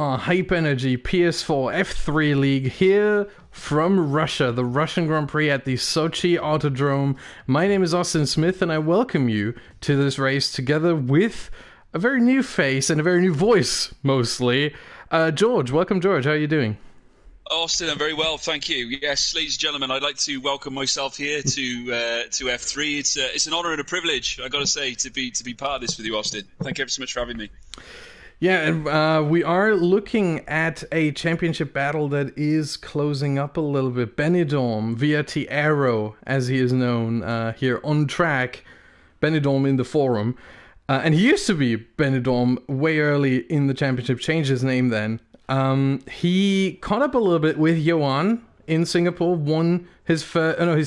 Hype Energy PS4 F3 League here from Russia, the Russian Grand Prix at the Sochi Autodrome. My name is Austin Smith and I welcome you to this race together with a very new face and a very new voice, mostly. George, welcome George, how are you doing? Austin, I'm very well, thank you. Yes, ladies and gentlemen, I'd like to welcome myself here to F3. It's an honour and a privilege, I've got to say, to be part of this with you, Austin. Thank you ever so much for having me. Yeah, and we are looking at a championship battle that is closing up a little bit. Benidorm, via Aero, as he is known here on track. Benidorm in the forum. And he used to be Benidorm way early in the championship, changed his name then. He caught up a little bit with Johan in Singapore, won his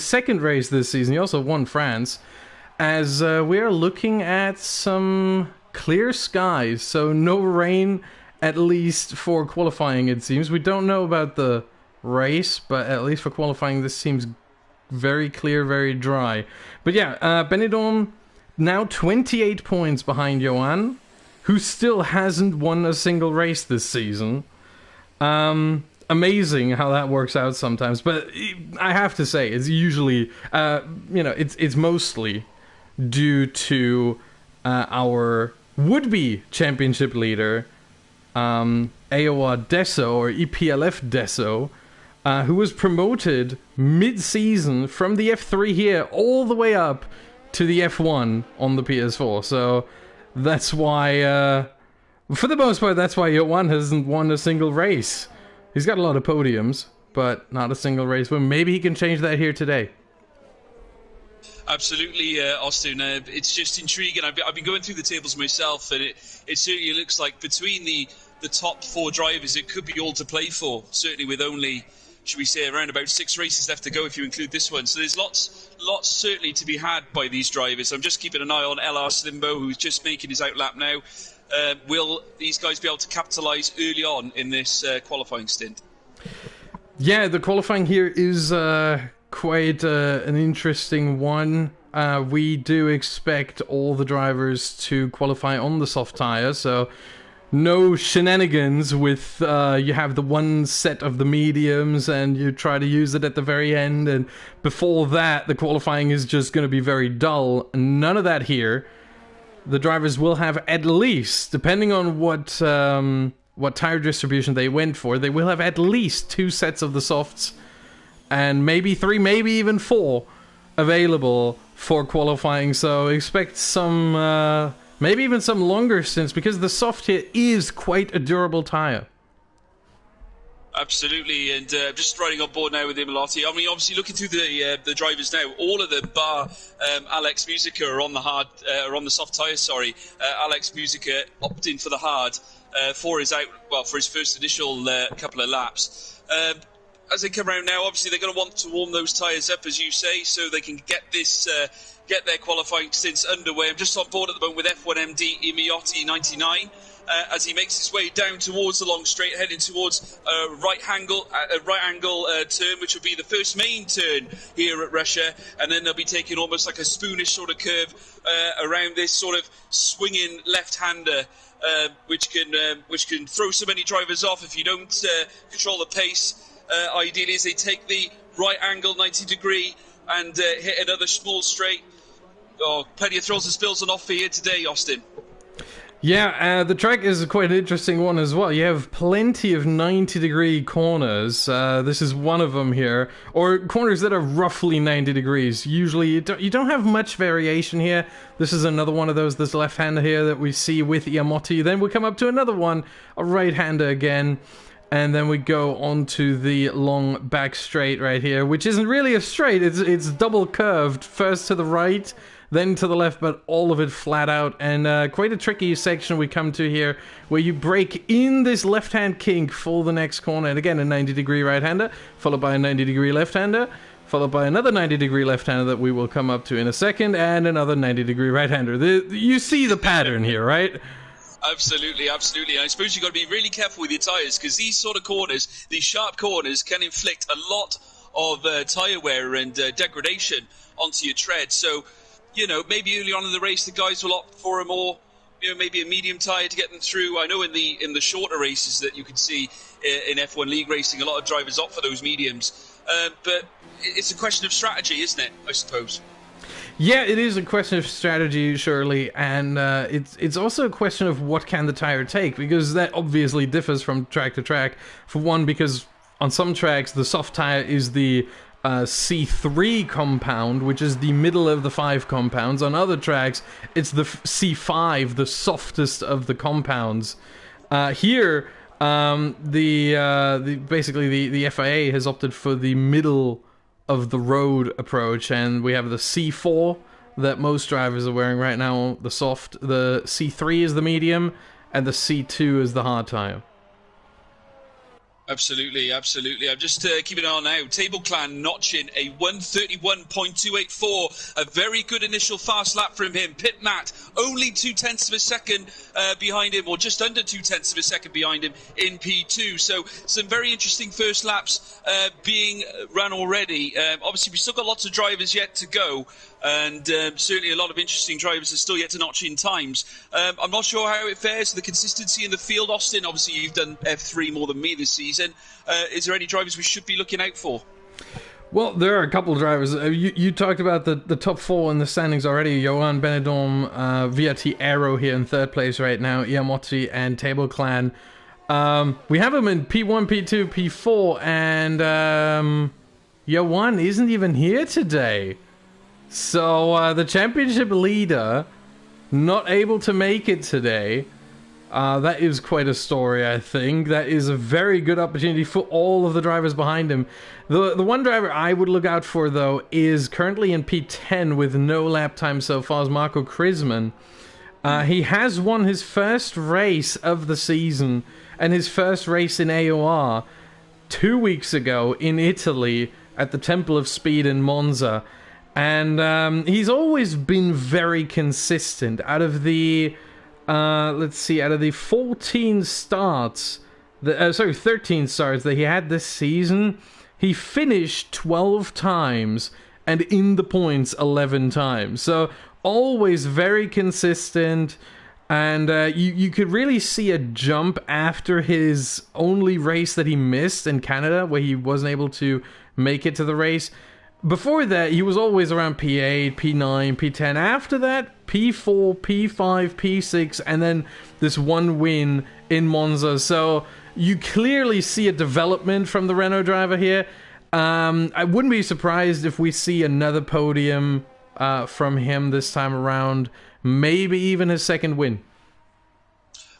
second race this season. He also won France. As we are looking at some clear skies, so no rain, at least for qualifying, it seems. We don't know about the race, but at least for qualifying, this seems very clear, very dry. But yeah, Benidorm now 28 points behind Johan, who still hasn't won a single race this season. Amazing how that works out sometimes, but I have to say, it's usually, it's mostly due to our would-be championship leader, AOR Deso, or EPLF Deso, who was promoted mid-season from the F3 here all the way up to the F1 on the PS4. So that's why, for the most part, that's why Johan hasn't won a single race. He's got a lot of podiums, but not a single race. Well, maybe he can change that here today. Absolutely, Austin. It's just intriguing. I've been going through the tables myself, and it certainly looks like between the top four drivers, it could be all to play for. Certainly with only, should we say, around about 6 races left to go if you include this one. So there's lots certainly to be had by these drivers. I'm just keeping an eye on LR Slimbo, who's just making his outlap now. Will these guys be able to capitalise early on in this qualifying stint? Yeah, the qualifying here is quite an interesting one. We do expect all the drivers to qualify on the soft tyre, so no shenanigans with you have the one set of the mediums and you try to use it at the very end, and before that the qualifying is just going to be very dull. None of that here. The drivers will have at least, depending on what tyre distribution they went for, they will have at least 2 sets of the softs and maybe 3, maybe even 4 available for qualifying. So expect some, maybe even some longer stints, because the soft here is quite a durable tyre. Absolutely, and just riding on board now with Imolati. I mean, obviously looking through the drivers now, all of them bar Alex Musica are on the soft tyre. Sorry, Alex Musica opting for the hard for his first initial couple of laps. As they come around now, obviously they're going to want to warm those tyres up, as you say, so they can get their qualifying stints underway. I'm just on board at the moment with F1MD Imiotti 99. As he makes his way down towards the long straight, heading towards a right angle turn, which will be the first main turn here at Russia, and then they'll be taking almost like a spoonish sort of curve around this sort of swinging left-hander, which can throw so many drivers off if you don't control the pace. Ideally, as they take the right angle 90 degree and hit another small straight. Oh, plenty of thrills and spills on offer here today, Austin. Yeah, the track is quite an interesting one as well. You have plenty of 90-degree corners. This is one of them here. Or corners that are roughly 90 degrees. Usually you don't have much variation here. This is another one of those, this left-hander here that we see with Iamotti. Then we come up to another one, a right-hander again. And then we go on to the long back straight right here, which isn't really a straight. It's double curved, first to the right, then to the left, but all of it flat out. And quite a tricky section we come to here, where you break in this left-hand kink for the next corner. And again, a 90-degree right-hander, followed by a 90-degree left-hander, followed by another 90-degree left-hander that we will come up to in a second, and another 90-degree right-hander. You see the pattern here, right? Absolutely, absolutely. And I suppose you've got to be really careful with your tyres, because these sort of corners, these sharp corners, can inflict a lot of tyre wear and degradation onto your tread. So, maybe early on in the race, the guys will opt for a more maybe a medium tyre to get them through. I know in the shorter races that you can see in F1 League racing, a lot of drivers opt for those mediums. But it's a question of strategy, isn't it, I suppose? Yeah, it is a question of strategy, surely, and it's also a question of what can the tire take, because that obviously differs from track to track. For one, because on some tracks, the soft tire is the C3 compound, which is the middle of the 5 compounds. On other tracks, it's the C5, the softest of the compounds. Here, basically the FIA has opted for the middle of the road approach, and we have the C4 that most drivers are wearing right now, the soft. The C3 is the medium, and the C2 is the hard tire. Absolutely. I'm just keeping an eye on now. Table Clan notching a 1:31.284, a very good initial fast lap from him. Pit Matt only 0.2 of a second behind him, or just under 0.2 of a second behind him in P2. So some very interesting first laps being run already. Obviously, we've still got lots of drivers yet to go, and certainly a lot of interesting drivers are still yet to notch in times. I'm not sure how it fares to the consistency in the field, Austin. Obviously, you've done F3 more than me this season. Is there any drivers we should be looking out for? Well, there are a couple of drivers. You talked about the top 4 in the standings already. Johan Benedom, VRT Aero here in 3rd place right now. Iamotti and Table Clan. We have them in P1, P2, P4, and Johan isn't even here today. So the championship leader not able to make it today. That is quite a story, I think. That is a very good opportunity for all of the drivers behind him. The one driver I would look out for, though, is currently in P10 with no lap time so far, is Marco Krisman. He has won his first race of the season, and his first race in AOR 2 weeks ago in Italy at the Temple of Speed in Monza. And he's always been very consistent. Out of the... out of the 14 starts, 13 starts that he had this season, he finished 12 times and in the points 11 times. So always very consistent, and you could really see a jump after his only race that he missed in Canada, where he wasn't able to make it to the race. Before that, he was always around P8, P9, P10. After that, P4, P5, P6, and then this one win in Monza. So you clearly see a development from the Renault driver here. I wouldn't be surprised if we see another podium from him this time around. Maybe even his second win.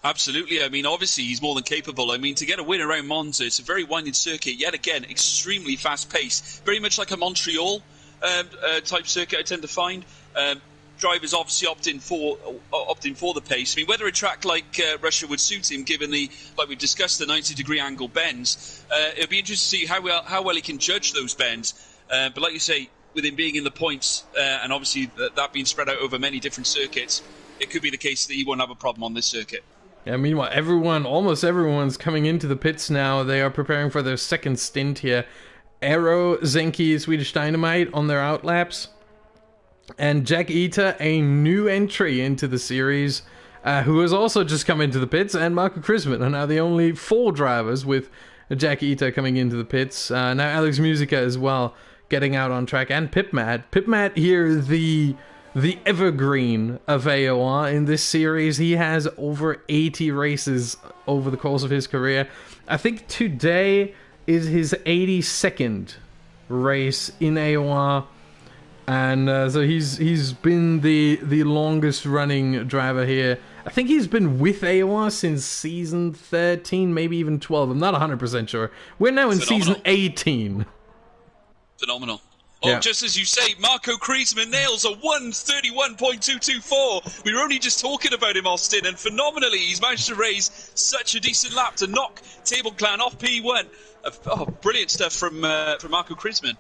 Absolutely. I mean, obviously, he's more than capable. I mean, to get a win around Monza, it's a very winding circuit. Yet again, extremely fast-paced. Very much like a Montreal type circuit, I tend to find. Drivers obviously opting for the pace. I mean, whether a track like Russia would suit him, given like we discussed, the 90-degree angle bends, it'll be interesting to see how well he can judge those bends. But like you say, with him being in the points, and obviously that being spread out over many different circuits, it could be the case that he won't have a problem on this circuit. Yeah, meanwhile, almost everyone's coming into the pits now. They are preparing for their second stint here. Aero, Zenki, Swedish Dynamite on their outlaps. And Jack Eater, a new entry into the series, who has also just come into the pits, and Marco Krisman are now the only 4 drivers with Jack Eater coming into the pits. Now Alex Musica as well, getting out on track, and Pip Matt. Pip Matt here, the evergreen of AOR in this series. He has over 80 races over the course of his career. I think today is his 82nd race in AOR, and so he's been the longest running driver here. I think he's been with AOR since season 13, maybe even 12. I'm not 100% sure. We're now in season 18. Phenomenal. Oh, yeah. Just as you say, Marco Krisman nails a 1:31.224. We were only just talking about him, Austin, and phenomenally, he's managed to raise such a decent lap to knock Table Clan off P1. Oh, brilliant stuff from Marco Krisman.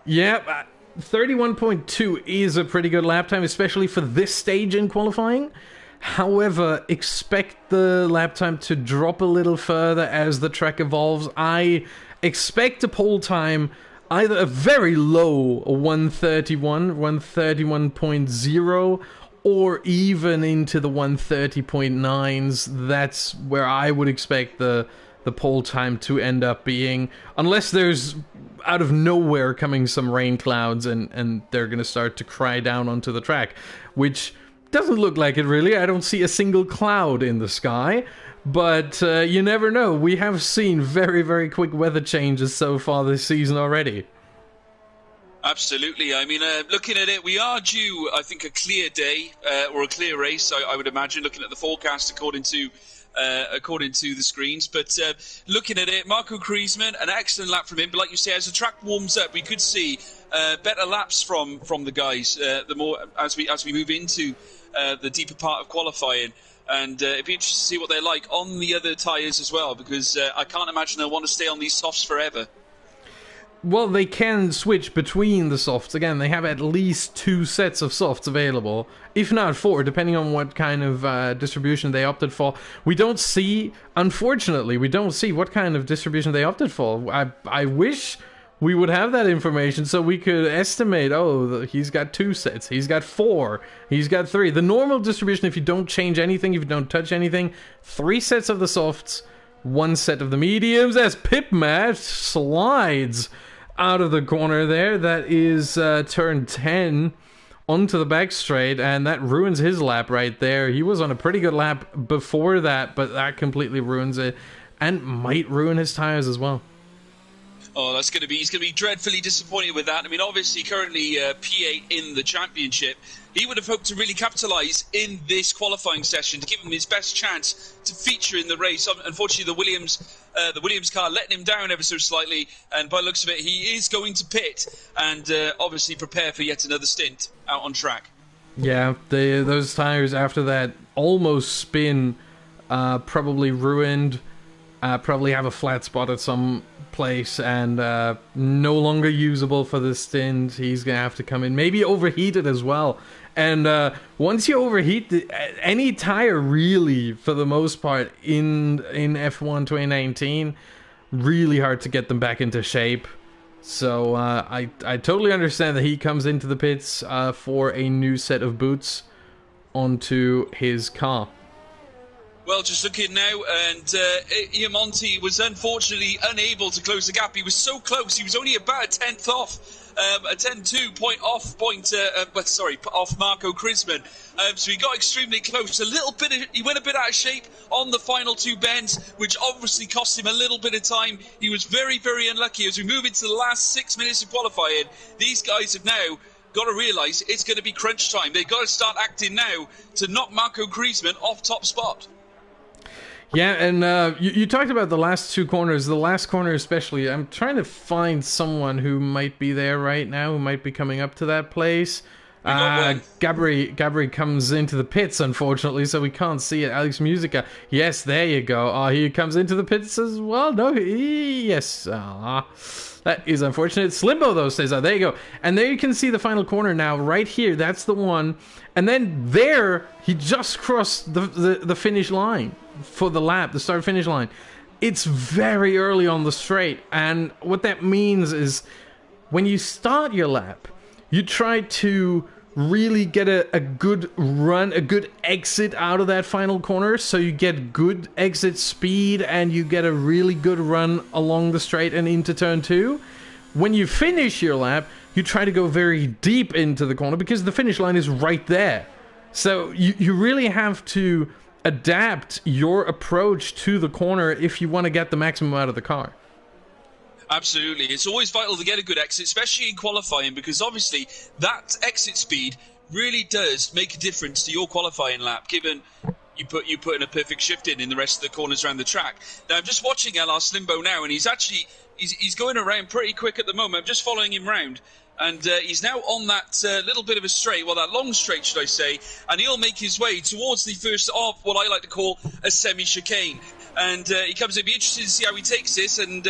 Yeah, 31.2 is a pretty good lap time, especially for this stage in qualifying. However, expect the lap time to drop a little further as the track evolves. I expect a pole time either a very low 131.0, or even into the 130.9s. That's where I would expect the pole time to end up being, unless there's out of nowhere coming some rain clouds and they're going to start to cry down onto the track, which doesn't look like it really. I don't see a single cloud in the sky, but you never know. We have seen very, very quick weather changes so far this season already. Absolutely. I mean, looking at it, we are due, I think, a clear day or a clear race, I would imagine, looking at the forecast according to the screens. But looking at it, Marco Kriesman, an excellent lap from him. But like you say, as the track warms up, we could see better laps from the guys the more as we move into the deeper part of qualifying. And it'd be interesting to see what they're like on the other tyres as well, because I can't imagine they'll want to stay on these softs forever. Well, they can switch between the softs. Again, they have at least 2 sets of softs available, if not 4, depending on what kind of distribution they opted for. We don't see, unfortunately, what kind of distribution they opted for. I wish we would have that information so we could estimate, he's got 2 sets, he's got 4, he's got 3. The normal distribution, if you don't change anything, if you don't touch anything, 3 sets of the softs, 1 set of the mediums, as Pip Matt slides out of the corner there. That is turn 10 onto the back straight, and that ruins his lap right there. He was on a pretty good lap before that, but that completely ruins it, and might ruin his tires as well. Oh, he's going to be dreadfully disappointed with that. I mean, obviously, currently P8 in the championship. He would have hoped to really capitalise in this qualifying session to give him his best chance to feature in the race. Unfortunately, the Williams car letting him down ever so slightly, and by the looks of it, he is going to pit and obviously prepare for yet another stint out on track. Yeah, those tires after that almost spin, probably ruined. Probably have a flat spot at some place and no longer usable for the stint. He's gonna have to come in, maybe overheated as well. And once you overheat any tire, really, for the most part in F1 2019, really hard to get them back into shape. So I totally understand that he comes into the pits for a new set of boots onto his car. Well, just looking now, and Iamonte was unfortunately unable to close the gap. He was so close. He was only about a tenth off, a 10-2 point off off Marco Kriesman. So he got extremely close. He went a bit out of shape on the final 2 bends, which obviously cost him a little bit of time. He was very, very unlucky. As we move into the last 6 minutes of qualifying, these guys have now got to realise it's going to be crunch time. They've got to start acting now to knock Marco Kriesman off top spot. Yeah, and you talked about the last 2 corners, the last corner especially. I'm trying to find someone who might be there right now, who might be coming up to that place. Gabri comes into the pits, unfortunately, so we can't see it. Alex Musica, yes, there you go. Oh, he comes into the pits as well. No, yes. That is unfortunate. Slimbo, though, stays out. There you go. And there you can see the final corner now, right here. That's the one. And then there, he just crossed the finish line for the lap, the start-finish line. It's very early on the straight. And what that means is when you start your lap, you try to really get a good run, a good exit out of that final corner, so you get good exit speed and you get a really good run along the straight and into turn 2. When you finish your lap, you try to go very deep into the corner because the finish line is right there. So you really have to adapt your approach to the corner if you want to get the maximum out of the car. Absolutely. It's always vital to get a good exit, especially in qualifying, because obviously that exit speed really does make a difference to your qualifying lap, given you put in a perfect shift in the rest of the corners around the track. Now, I'm just watching LR Slimbo now, and he's going around pretty quick at the moment. I'm just following him round. And he's now on that little bit of a straight, well, that long straight, should I say, and he'll make his way towards the first of what I like to call a semi-chicane. and he comes in. It'll be interesting to see how he takes this and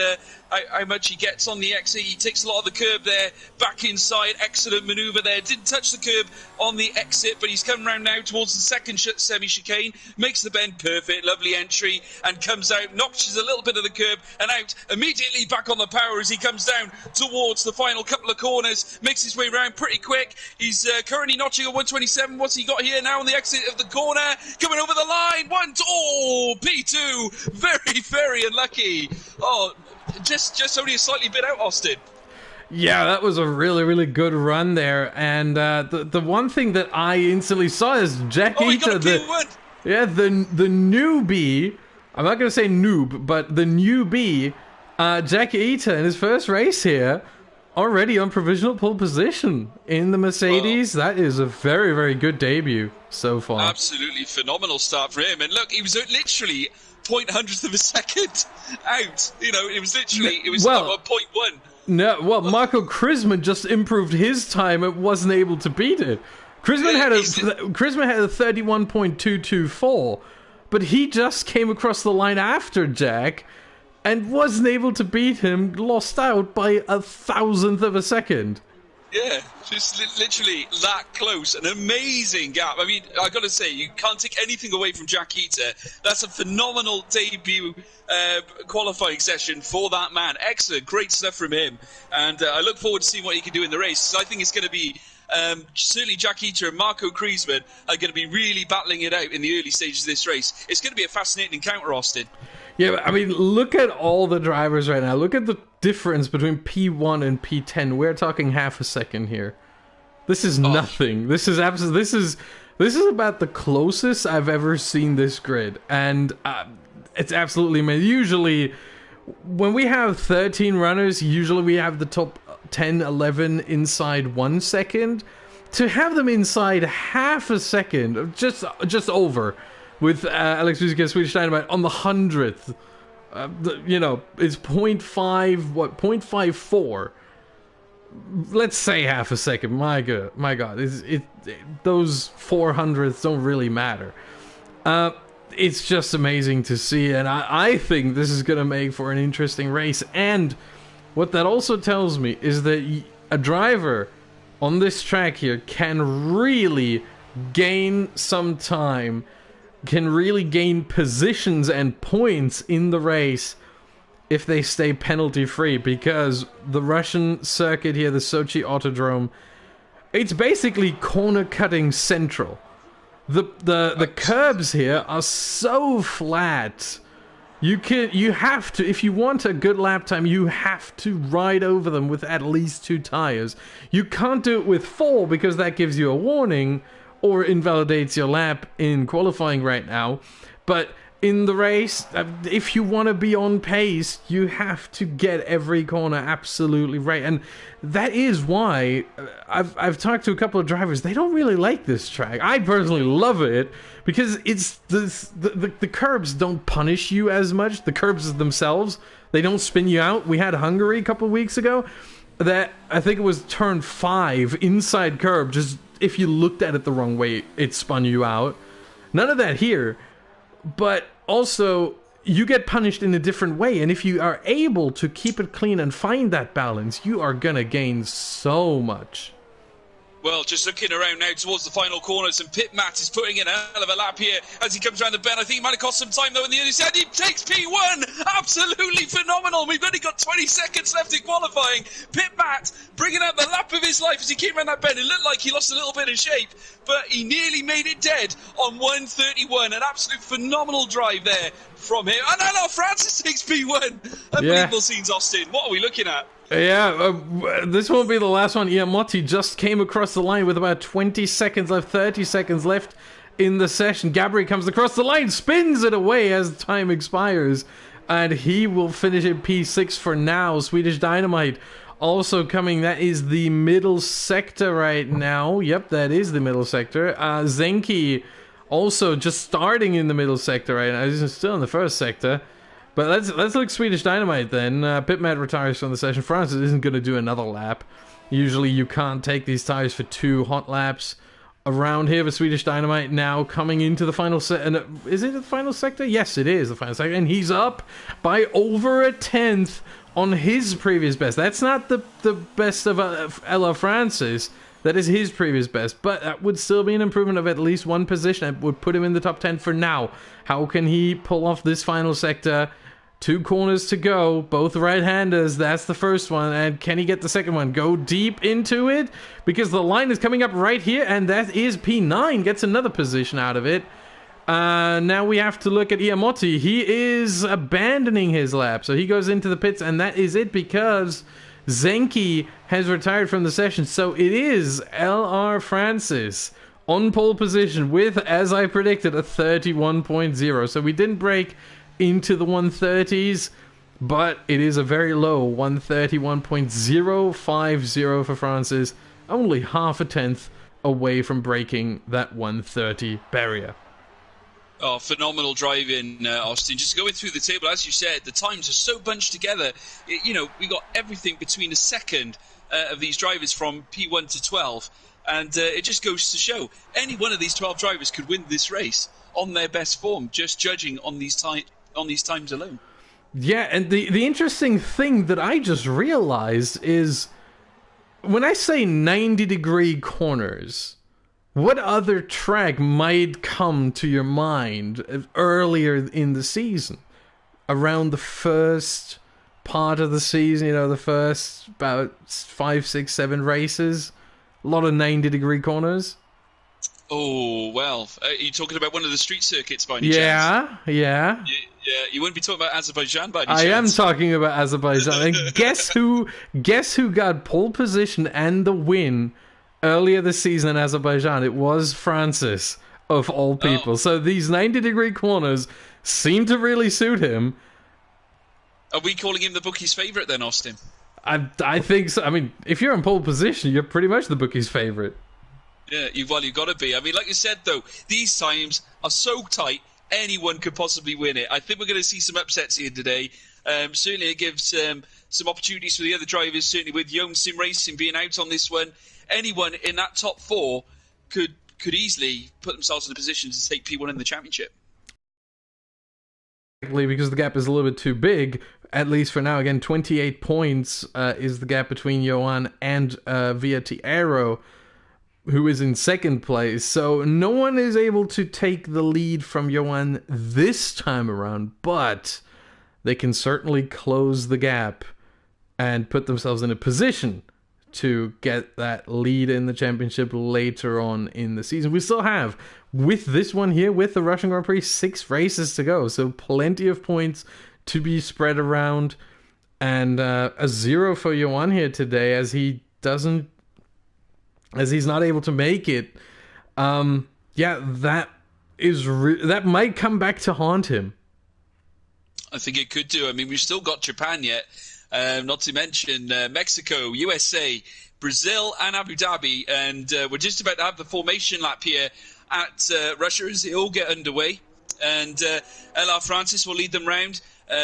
how much he gets on the exit. He takes a lot of the curb there, back inside, excellent manoeuvre there. Didn't touch the curb on the exit, but he's coming around now towards the second semi-chicane, makes the bend perfect, lovely entry, and comes out, notches a little bit of the curb, and out, immediately back on the power as he comes down towards the final couple of corners, makes his way around pretty quick. He's currently notching at 127. What's he got here now on the exit of the corner? Coming over the line, P2, very, very unlucky. Oh, just only a slightly bit out, Austin. Yeah, that was a really, really good run there. And the one thing that I instantly saw is Jack Eater, the newbie. I'm not going to say noob, but the newbie, Jack Eater in his first race here, already on provisional pole position in the Mercedes. That is a very, very good debut so far. Absolutely phenomenal start for him. And look, he was literally 0.100th of a second out. You know, it was literally, it was about 0.1. No, well, Marco Krisman just improved his time and wasn't able to beat it. Krisman had a 31.224, but he just came across the line after Jack and wasn't able to beat him, lost out by 1,000th of a second. Yeah, just literally that close. An amazing gap. I mean, I got to say, you can't take anything away from Jack Eater. That's a phenomenal debut qualifying session for that man. Excellent, great stuff from him. And I look forward to seeing what he can do in the race. I think it's going to be certainly Jack Eater and Marco Krisman are going to be really battling it out in the early stages of this race. It's going to be a fascinating encounter, Austin. Yeah, I mean, look at all the drivers right now. Look at the difference between P1 and P10. We're talking half a second here. This is nothing. This is absolutely. This is about the closest I've ever seen this grid, and it's absolutely amazing. Usually, when we have 13 runners, usually we have the top 10, 11 inside 1 second. To have them inside half a second, just over. With Alex Musica, Swedish Dynamite on the 100th, you know, it's 0.54. Let's say half a second. My God, those 400ths don't really matter. It's just amazing to see, and I think this is going to make for an interesting race. And what that also tells me is that a driver on this track here can really gain some time, can really gain positions and points in the race if they stay penalty free, because the Russian circuit here, the Sochi Autodrome, it's basically corner cutting central. The curbs here are so flat. You have to, if you want a good lap time, you have to ride over them with at least 2 tires. You can't do it with 4 because that gives you a warning or invalidates your lap in qualifying right now. But in the race, if you want to be on pace, you have to get every corner absolutely right. And that is why I've talked to a couple of drivers. They don't really like this track. I personally love it because it's the curbs don't punish you as much. The curbs themselves, they don't spin you out. We had Hungary a couple of weeks ago. That, I think it was turn 5, inside curb, just if you looked at it the wrong way, it spun you out. None of that here. But also, you get punished in a different way, and if you are able to keep it clean and find that balance, you are gonna gain so much. Well, just looking around now towards the final corners, and Pit Matt is putting in a hell of a lap here as he comes around the bend. I think he might have cost some time, though, in the early set. He takes P1! Absolutely phenomenal! We've only got 20 seconds left in qualifying. Pit Matt bringing out the lap of his life as he came around that bend. It looked like he lost a little bit of shape, but he nearly made it dead on 1:31. An absolute phenomenal drive there from him. And now Francis takes P1! Unbelievable scenes, Austin. What are we looking at? Yeah, this won't be the last one. Iamotti just came across the line with about 20 seconds left, 30 seconds left in the session. Gabri comes across the line, spins it away as time expires, and he will finish in P6 for now. Swedish Dynamite also coming. That is the middle sector right now. Yep, that is the middle sector. Zenki also just starting in the middle sector right now. He's still in the first sector. But let's look Swedish Dynamite then. Pitmat retires from the session. Francis isn't going to do another lap. Usually you can't take these tires for 2 hot laps around here for Swedish Dynamite, now coming into the final set. And is it the final sector? Yes, it is the final sector. And he's up by over a tenth on his previous best. That's not the best of LR Francis. That is his previous best. But that would still be an improvement of at least one position. That would put him in the top 10 for now. How can he pull off this final sector? 2 corners to go, both right-handers. That's the first one. And can he get the second one? Go deep into it, because the line is coming up right here, and that is P9. Gets another position out of it. Now we have to look at Iamotti. He is abandoning his lap, so he goes into the pits, and that is it, because Zenki has retired from the session. So it is LR Francis on pole position with, as I predicted, a 31.0. So we didn't break into the 130s, but it is a very low 131.050 for Francis, only half a tenth away from breaking that 130 barrier. Oh, phenomenal driving, Austin. Just going through the table, as you said, the times are so bunched together. We got everything between a second of these drivers from P1 to 12, and it just goes to show any one of these 12 drivers could win this race on their best form, just judging on these times alone. Yeah, and the interesting thing that I just realized is, when I say 90-degree corners, what other track might come to your mind earlier in the season? Around the first part of the season, the first about 5, 6, 7 races? A lot of 90-degree corners. Oh, well, are you talking about one of the street circuits by any chance? Yeah. Yeah, you wouldn't be talking about Azerbaijan by any chance. I am talking about Azerbaijan. And guess who got pole position and the win earlier this season in Azerbaijan? It was Francis, of all people. Oh. So these 90-degree corners seem to really suit him. Are we calling him the bookie's favourite then, Austin? I think so. I mean, if you're in pole position, you're pretty much the bookie's favourite. Yeah, you've got to be. I mean, like you said, though, these times are so tight, anyone could possibly win it. I think we're going to see some upsets here today. Certainly it gives some opportunities for the other drivers, certainly with Young Sim Racing being out on this one. Anyone in that top 4 could easily put themselves in a position to take P1 in the championship. Because the gap is a little bit too big, at least for now. Again, 28 points is the gap between Johan and Viatiero, who is in second place. So no one is able to take the lead from Johan this time around, but they can certainly close the gap and put themselves in a position to get that lead in the championship later on in the season. We still have, with this one here, with the Russian Grand Prix, 6 races to go. So plenty of points to be spread around. And a 0 for Johan here today, as he's not able to make it. That might come back to haunt him. I think it could do. I mean, we've still got Japan yet. Not to mention Mexico, USA, Brazil, and Abu Dhabi. And we're just about to have the formation lap here at Russia as they all get underway. And LR Francis will lead them round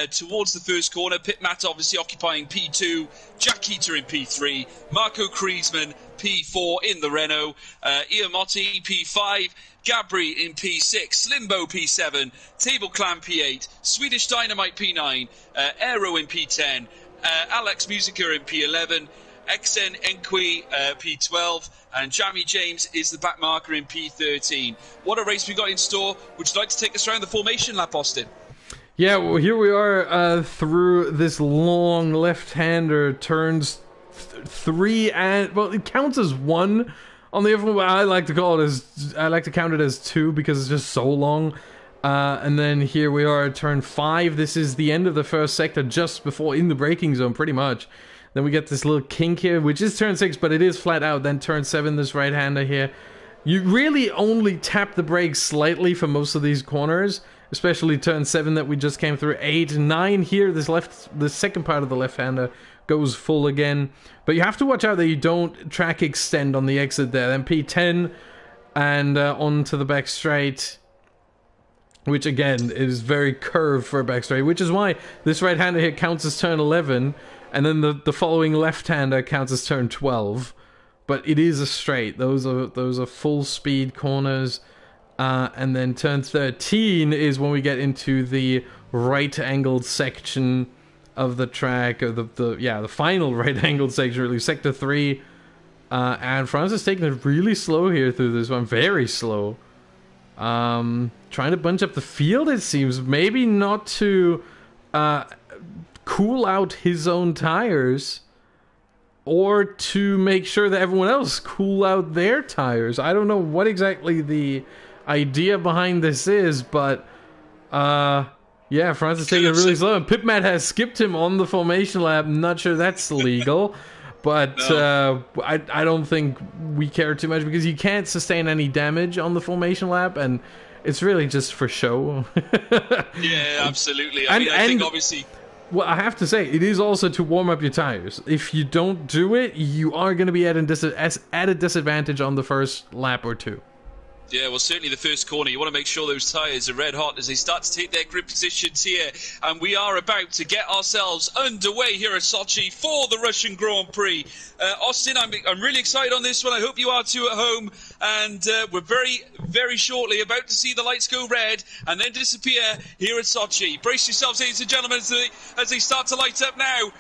towards the first corner. Pit Matt obviously occupying P2, Jack Heater in P3, Marco Kriesman P4 in the Renault, Iamotti P5, Gabri in P6, Slimbo P7, Table Clan P8, Swedish Dynamite P9, Aero in P10, Alex Musica in P11, XN Enqui P12, and Jamie James is the back marker in P13. What a race we got in store. Would you like to take us around the formation lap, Austin? Yeah, well, here we are through this long left-hander, turns 3 and, well, it counts as 1 on the other one, but I like to count it as 2 because it's just so long. And then here we are at turn 5. This is the end of the first sector, just before in the braking zone, pretty much. Then we get this little kink here, which is turn 6, but it is flat out. Then turn 7, this right-hander here. You really only tap the brakes slightly for most of these corners, especially turn 7 that we just came through. 8, 9 here, the second part of the left-hander goes full again. But you have to watch out that you don't track extend on the exit there. Then P10 and onto the back straight, which again is very curved for a back straight, which is why this right-hander here counts as turn 11, and then the following left-hander counts as turn 12. but it is a straight. Those are full speed corners. And then turn 13 is when we get into the right-angled section of the track, or the final right-angled section, really, sector 3. And France is taking it really slow here through this one, very slow. Trying to bunch up the field, it seems. Maybe not to cool out his own tires, or to make sure that everyone else cool out their tires. I don't know what exactly the idea behind this is, but yeah, France is taking it really slow, and Pipmat has skipped him on the formation lap. I'm not sure that's legal, but no. I don't think we care too much, because you can't sustain any damage on the formation lap, and it's really just for show. Yeah, absolutely. I think obviously... Well, I have to say, it is also to warm up your tires. If you don't do it, you are going to be at a disadvantage on the first lap or two. Yeah, well, certainly the first corner, you want to make sure those tyres are red hot as they start to take their grip positions here. And we are about to get ourselves underway here at Sochi for the Russian Grand Prix. Austin, I'm really excited on this one. I hope you are too at home. And we're very, very shortly about to see the lights go red and then disappear here at Sochi. Brace yourselves, ladies and gentlemen, as they start to light up now.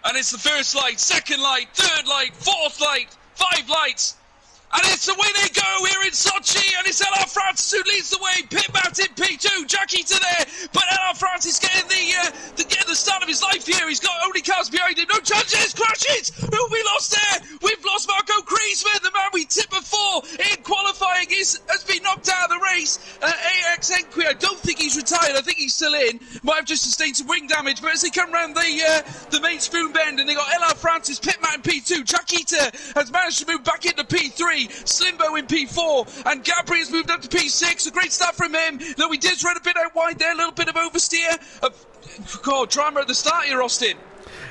And it's the first light, second light, third light, fourth light, 5 lights. And it's away they go here in Sochi, and it's LR Francis who leads the way. Pipmat in P2, Jackie to there, but LR Francis getting the start of his life here. He's got only cars behind him, no chances, crashes. Who we lost there? We've lost Marco Kriesman, the man we tipped before in qualifying has been knocked out of the race. AX Enqui, I don't think he's retired. I think he's still in. Might have just sustained some wing damage, but as they come round the main spoon bend, and they got LR Francis, Pipmat in P2, Jackita has managed to move back into P3. Slimbo in P4, and Gabri has moved up to P6. A great start from him, though he did run a bit out wide there, a little bit of oversteer. God, drama at the start here, Austin.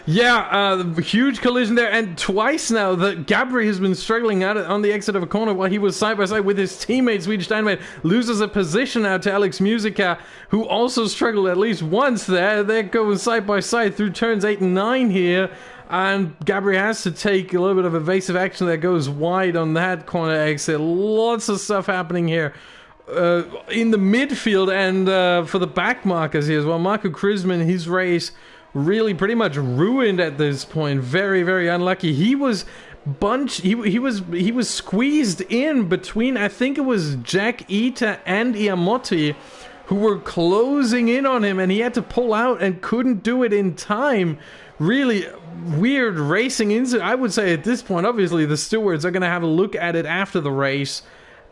Yeah, huge collision there, and twice now that Gabri has been struggling out on the exit of a corner while he was side by side with his teammate Swedish Dynamite. Loses a position out to Alex Musica, who also struggled at least once there. They're going side by side through turns 8 and 9 here. And Gabri has to take a little bit of evasive action that goes wide on that corner exit. Lots of stuff happening here in the midfield, and for the back markers here as well. Marco Kriesman, his race really pretty much ruined at this point. Very, very unlucky. He was he was squeezed in between, I think it was Jack Ita and Iamotti, who were closing in on him, and he had to pull out and couldn't do it in time. Really weird racing incident. I would say at this point, obviously the stewards are going to have a look at it after the race,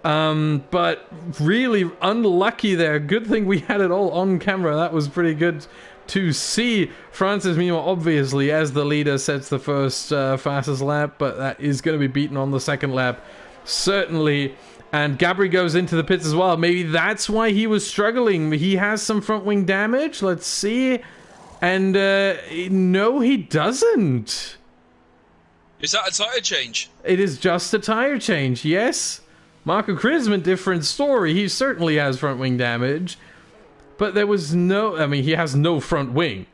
but really unlucky there. Good thing we had it all on camera. That was pretty good to see. Francis, meanwhile, obviously as the leader, sets the first fastest lap, but that is going to be beaten on the second lap, certainly. And Gabri goes into the pits as well. Maybe that's why he was struggling. He has some front wing damage. Let's see. And no, he doesn't. Is that a tyre change? It is just a tyre change, yes. Marco Kriesman, different story. He certainly has front wing damage. But there was no... I mean, he has no front wing.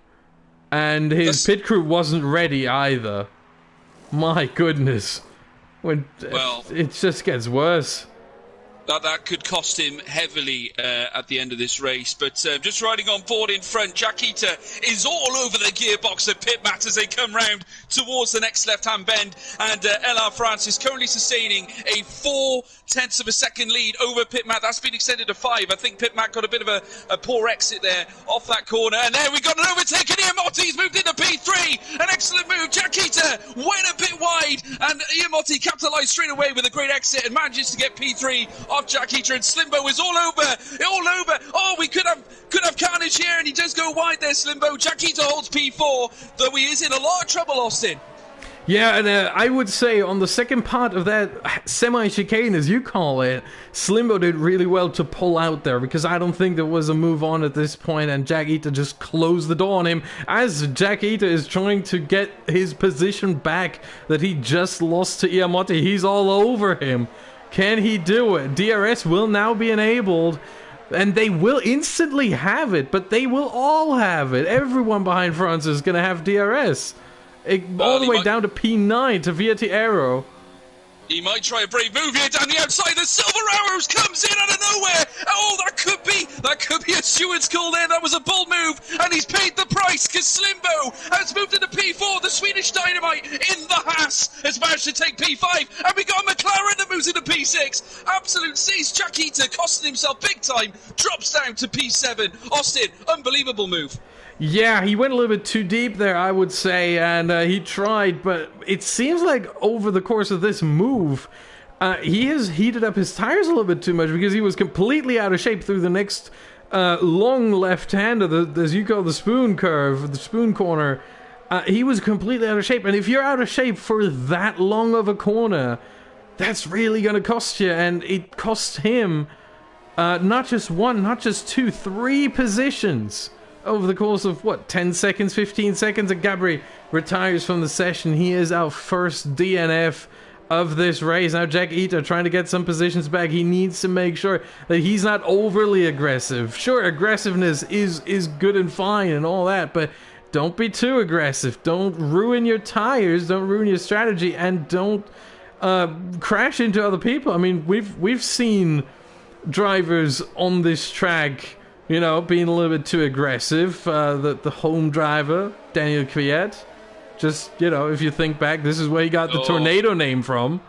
And his pit crew wasn't ready either. My goodness. Well, it just gets worse. That could cost him heavily at the end of this race. But just riding on board in front, Jackita is all over the gearbox of Pipmat as they come round towards the next left-hand bend. And LR France is currently sustaining a 0.4 of a second lead over Pipmat. That's been extended to 5. I think Pipmat got a bit of a poor exit there off that corner. And there we got an overtake, and Iamotti's moved into P3. An excellent move. Jackita went a bit wide, and Iamotti capitalised straight away with a great exit and manages to get P3 off Jack Eater, and Slimbo is all over. Oh, we could have carnage here, and he does go wide there, Slimbo. Jack Eater holds P4, though he is in a lot of trouble, Austin. Yeah, and I would say on the second part of that semi-chicane, as you call it, Slimbo did really well to pull out there, because I don't think there was a move on at this point, and Jack Eater just closed the door on him as Jack Eater is trying to get his position back that he just lost to Iamotti. He's all over him. Can he do it? DRS will now be enabled, and they will instantly have it, but they will all have it. Everyone behind France is going to have DRS. All the way down to P9 to Vietti Aero. He might try a brave move here down the outside. The Silver Arrows comes in out of nowhere. Oh, that could be a steward's call there. That was a bold move, and he's paid the price because Slimbo has moved into P4. The Swedish Dynamite in the Haas has managed to take P5, and we got a McLaren that moves into P6. Absolute cease. Jack Eater costing himself big time. Drops down to P7. Austin, unbelievable move. Yeah, he went a little bit too deep there, I would say, and he tried, but it seems like over the course of this move, he has heated up his tires a little bit too much because he was completely out of shape through the next long left-hander, as you call the spoon curve, the spoon corner. He was completely out of shape, and if you're out of shape for that long of a corner, that's really going to cost you, and it cost him not just one, not just two, 3 positions. Over the course of, 10 seconds, 15 seconds, and Gabri retires from the session. He is our first DNF of this race. Now Jack Eater trying to get some positions back. He needs to make sure that he's not overly aggressive. Sure, aggressiveness is good and fine and all that, but don't be too aggressive. Don't ruin your tires, don't ruin your strategy, and don't crash into other people. I mean, we've seen drivers on this track, you know, being a little bit too aggressive. The home driver, Daniel Kvyat, just, you know, if you think back, this is where he got the Tornado name from.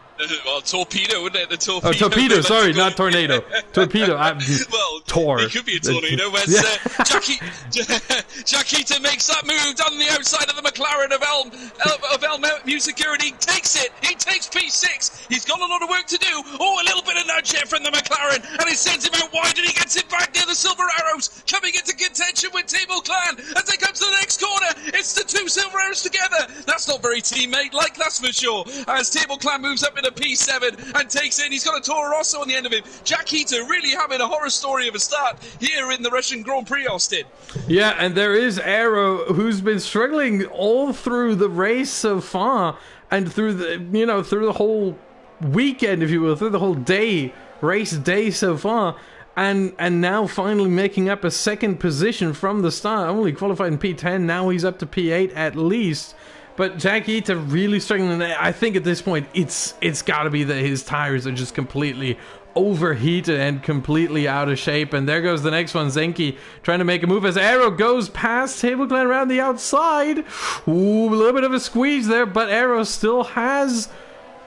Well, Torpedo, wouldn't it? The Torpedo. Oh, Torpedo, sorry, not Tornado. Torpedo. Well, Tor. It could be a tornado. Whereas Jack Eater makes that move down the outside of the McLaren of Elm Musica, and he takes it. He takes P6. He's got a lot of work to do. Oh, a little bit of nudge here from the McLaren, and he sends him out wide, and he gets it back near the Silver Arrows, coming into contention with Table Clan as they come to the next corner. It's the 2 Silver Arrows together. That's not very teammate-like, that's for sure. As Table Clan moves up into P7 and takes in, he's got a Toro Rosso on the end of him. Jack Eater really having a horror story of a start here in the Russian Grand Prix, Austin. Yeah, and there is Aero, who's been struggling all through the race so far, and through the whole weekend, if you will, through the whole race day so far, and now finally making up a second position from the start. Only qualified in P10, now he's up to P8 at least. But Jack Eater really struggling. I think at this point, it's got to be that his tires are just completely overheated and completely out of shape. And there goes the next one, Zenki, trying to make a move as Aero goes past Table Clan around the outside. Ooh, a little bit of a squeeze there, but Aero still has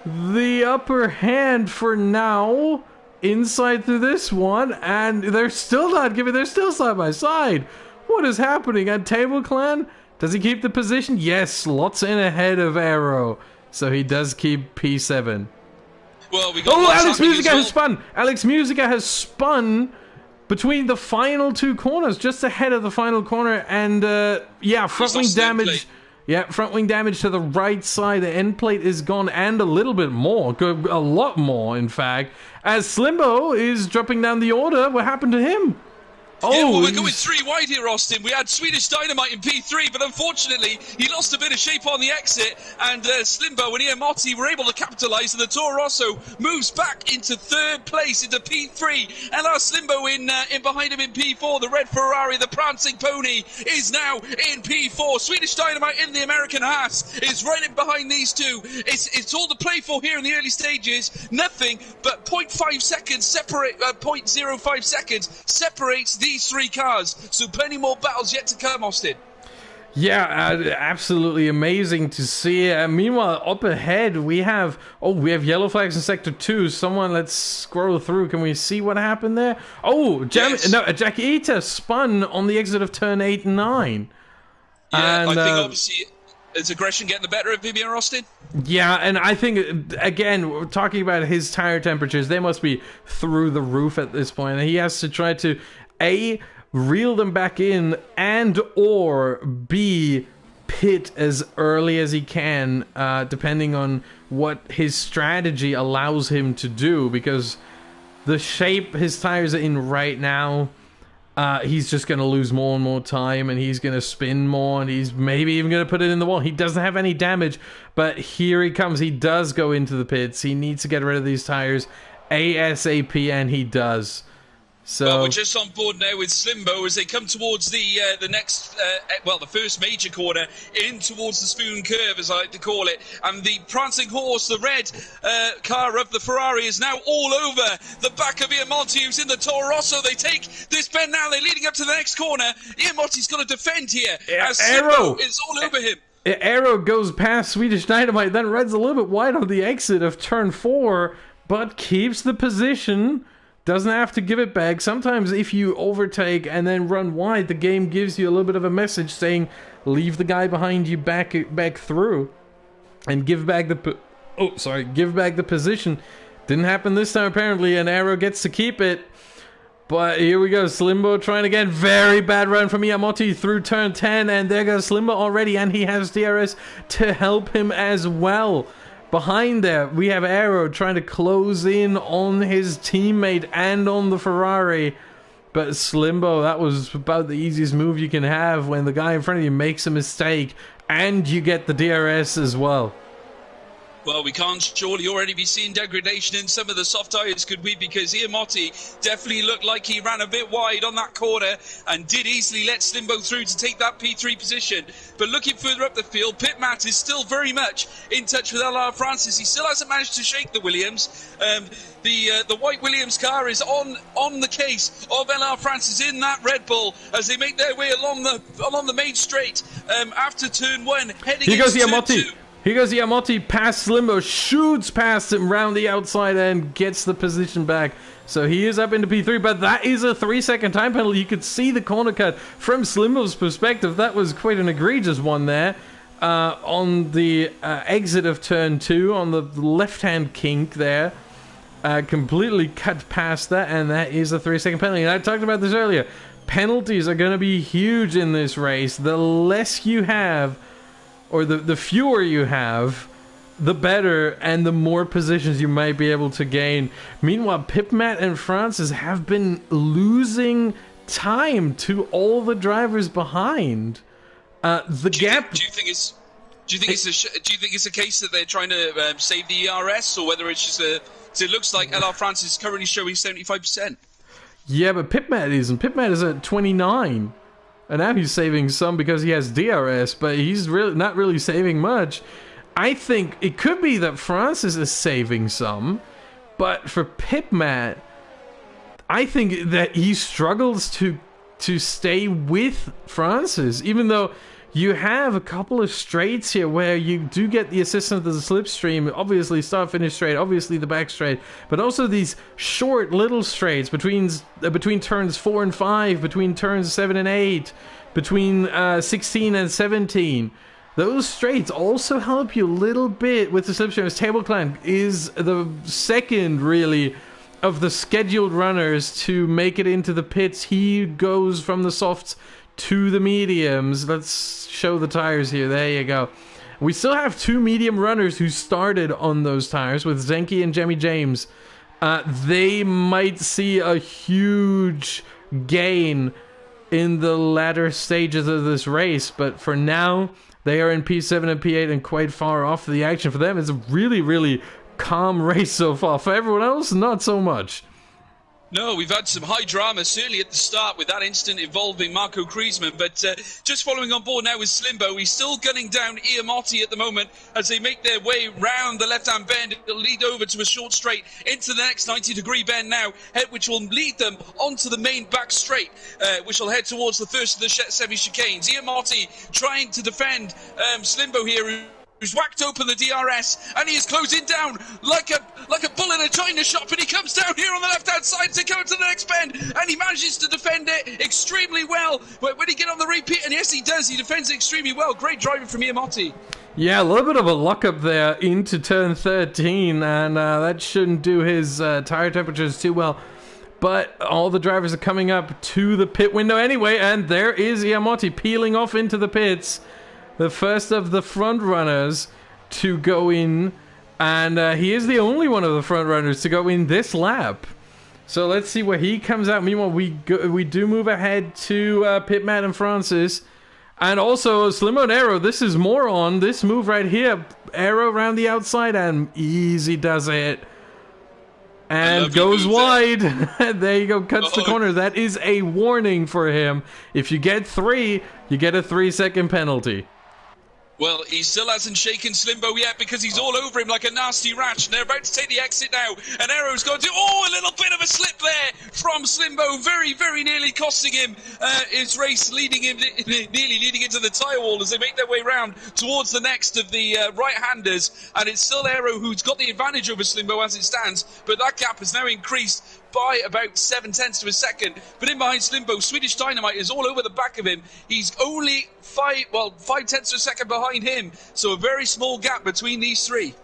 the upper hand for now. Inside through this one, and they're still not giving. They're still side by side. What is happening at Table Clan? Does he keep the position? Yes, slots in ahead of Aero, so he does keep P7. Well, we got Alex Musica has spun. Alex Musica has spun between the final 2 corners, just ahead of the final corner, and front wing damage. Yeah, front wing damage to the right side. The end plate is gone, and a little bit more. A lot more, in fact. As Slimbo is dropping down the order. What happened to him? Yeah, well, we're going 3 wide here, Austin. We had Swedish Dynamite in P3, but unfortunately, he lost a bit of shape on the exit, and Slimbo and Ian Motti were able to capitalise, and the Toro Rosso moves back into 3rd place, into P3, and our Slimbo in behind him in P4. The red Ferrari, the prancing pony, is now in P4. Swedish Dynamite in the American Haas is right in behind these two. It's all to play for here in the early stages. Nothing but 0.5 seconds separate, 0.05 seconds separates these 3 cars, so plenty more battles yet to come, Austin. Yeah, absolutely amazing to see. Meanwhile, up ahead we have yellow flags in sector 2. Someone, let's scroll through. Can we see what happened there? Jack Eater spun on the exit of turn 8 and 9. Yeah, and I think obviously is aggression getting the better of him here, Austin? Yeah, and I think, again, we're talking about his tire temperatures. They must be through the roof at this point. And he has to try to reel them back in, and or B, pit as early as he can, depending on what his strategy allows him to do, because the shape his tires are in right now, he's just going to lose more and more time, and he's going to spin more, and he's maybe even going to put it in the wall. He doesn't have any damage, but here he comes. He does go into the pits. He needs to get rid of these tires ASAP, and he does. Well, we're just on board now with Slimbo as they come towards the next, the first major corner in towards the Spoon Curve, as I like to call it. And the prancing horse, the red car of the Ferrari, is now all over the back of Iamonti, who's in the Toro Rosso. They take this bend now. They're leading up to the next corner. Iamonti's got to defend here as Slimbo is all over him. Arrow goes past Swedish Dynamite, then runs a little bit wide on the exit of turn 4, but keeps the position. Doesn't have to give it back. Sometimes if you overtake and then run wide, the game gives you a little bit of a message saying, leave the guy behind you back through and give back the position. Didn't happen this time apparently, and Arrow gets to keep it. But here we go, Slimbo trying again. Very bad run from Iamonti through turn 10, and there goes Slimbo already, and he has DRS to help him as well. Behind there, we have Arrow trying to close in on his teammate and on the Ferrari. But Slimbo, that was about the easiest move you can have when the guy in front of you makes a mistake and you get the DRS as well. Well, we can't surely already be seeing degradation in some of the soft tyres, could we? Because Iamonti definitely looked like he ran a bit wide on that corner and did easily let Slimbo through to take that P3 position. But looking further up the field, Pit Matt is still very much in touch with R16. He still hasn't managed to shake the Williams. The white Williams car is on the case of R16 in that Red Bull as they make their way along the main straight after turn 1, heading into turn 2. Here goes Iamonti past Slimbo, shoots past him round the outside and gets the position back. So he is up into P3, but that is a 3-second time penalty. You could see the corner cut from Slimbo's perspective. That was quite an egregious one there. On the exit of turn 2, on the left-hand kink there. Completely cut past that, and that is a 3-second penalty. And I talked about this earlier. Penalties are going to be huge in this race. The less you have, or the fewer you have, the better, and the more positions you might be able to gain. Meanwhile, Pipmat and Francis have been losing time to all the drivers behind. The gap. Do you think it's a case that they're trying to save the ERS, or whether it's just it looks like LR Francis is currently showing 75%. Yeah, but Pipmat isn't. Pipmat is at 29. And now he's saving some because he has DRS, but he's really not really saving much. I think it could be that Francis is saving some, but for Pipmat, I think that he struggles to stay with Francis, even though you have a couple of straights here where you do get the assistance of the slipstream, obviously start-finish straight, obviously the back straight, but also these short little straights between turns 4 and 5, between turns 7 and 8, between 16 and 17. Those straights also help you a little bit with the slipstream. Table Clan is the second, really, of the scheduled runners to make it into the pits. He goes from the softs to the mediums. Let's show the tires here. There you go. We still have 2 medium runners who started on those tires with Zenki and Jemmy James. They might see a huge gain in the latter stages of this race, but for now they are in P7 and P8 and quite far off the action. For them, it's a really, really calm race so far. For everyone else, not so much. No, we've had some high drama, certainly at the start with that incident involving Marco Kriesman, but just following on board now with Slimbo, he's still gunning down Iamonti at the moment as they make their way round the left-hand bend. It'll lead over to a short straight into the next 90-degree bend now, which will lead them onto the main back straight, which will head towards the first of the semi-chicanes. Iamonti trying to defend Slimbo here, who's whacked open the DRS, and he is closing down like a bull in a china shop, and he comes down here on the left-hand side to come to the next bend, and he manages to defend it extremely well. But when he get on the repeat, and yes, he does, he defends it extremely well. Great driving from Iamonti. Yeah, a little bit of a luck up there into turn 13, and that shouldn't do his tire temperatures too well. But all the drivers are coming up to the pit window anyway, and there is Iamonti peeling off into the pits. The first of the front runners to go in, and he is the only one of the front runners to go in this lap. So let's see where he comes out. Meanwhile, we do move ahead to Pitmat and Francis, and also Slimbo and Arrow. This is more on this move right here. Arrow around the outside and easy does it. And goes wide. There you go, cuts the corner. That is a warning for him. If you get 3, you get a 3-second penalty. Well, he still hasn't shaken Slimbo yet because he's all over him like a nasty rat. And they're about to take the exit now. And Aero's going to... a little bit of a slip there from Slimbo. Very, very nearly costing him his race, nearly leading into the tyre wall as they make their way round towards the next of the right-handers. And it's still Aero who's got the advantage over Slimbo as it stands. But that gap has now increased by about 0.7 of a second. But in behind Slimbo, Swedish Dynamite is all over the back of him. He's only 0.5 of a second behind him. So a very small gap between these three.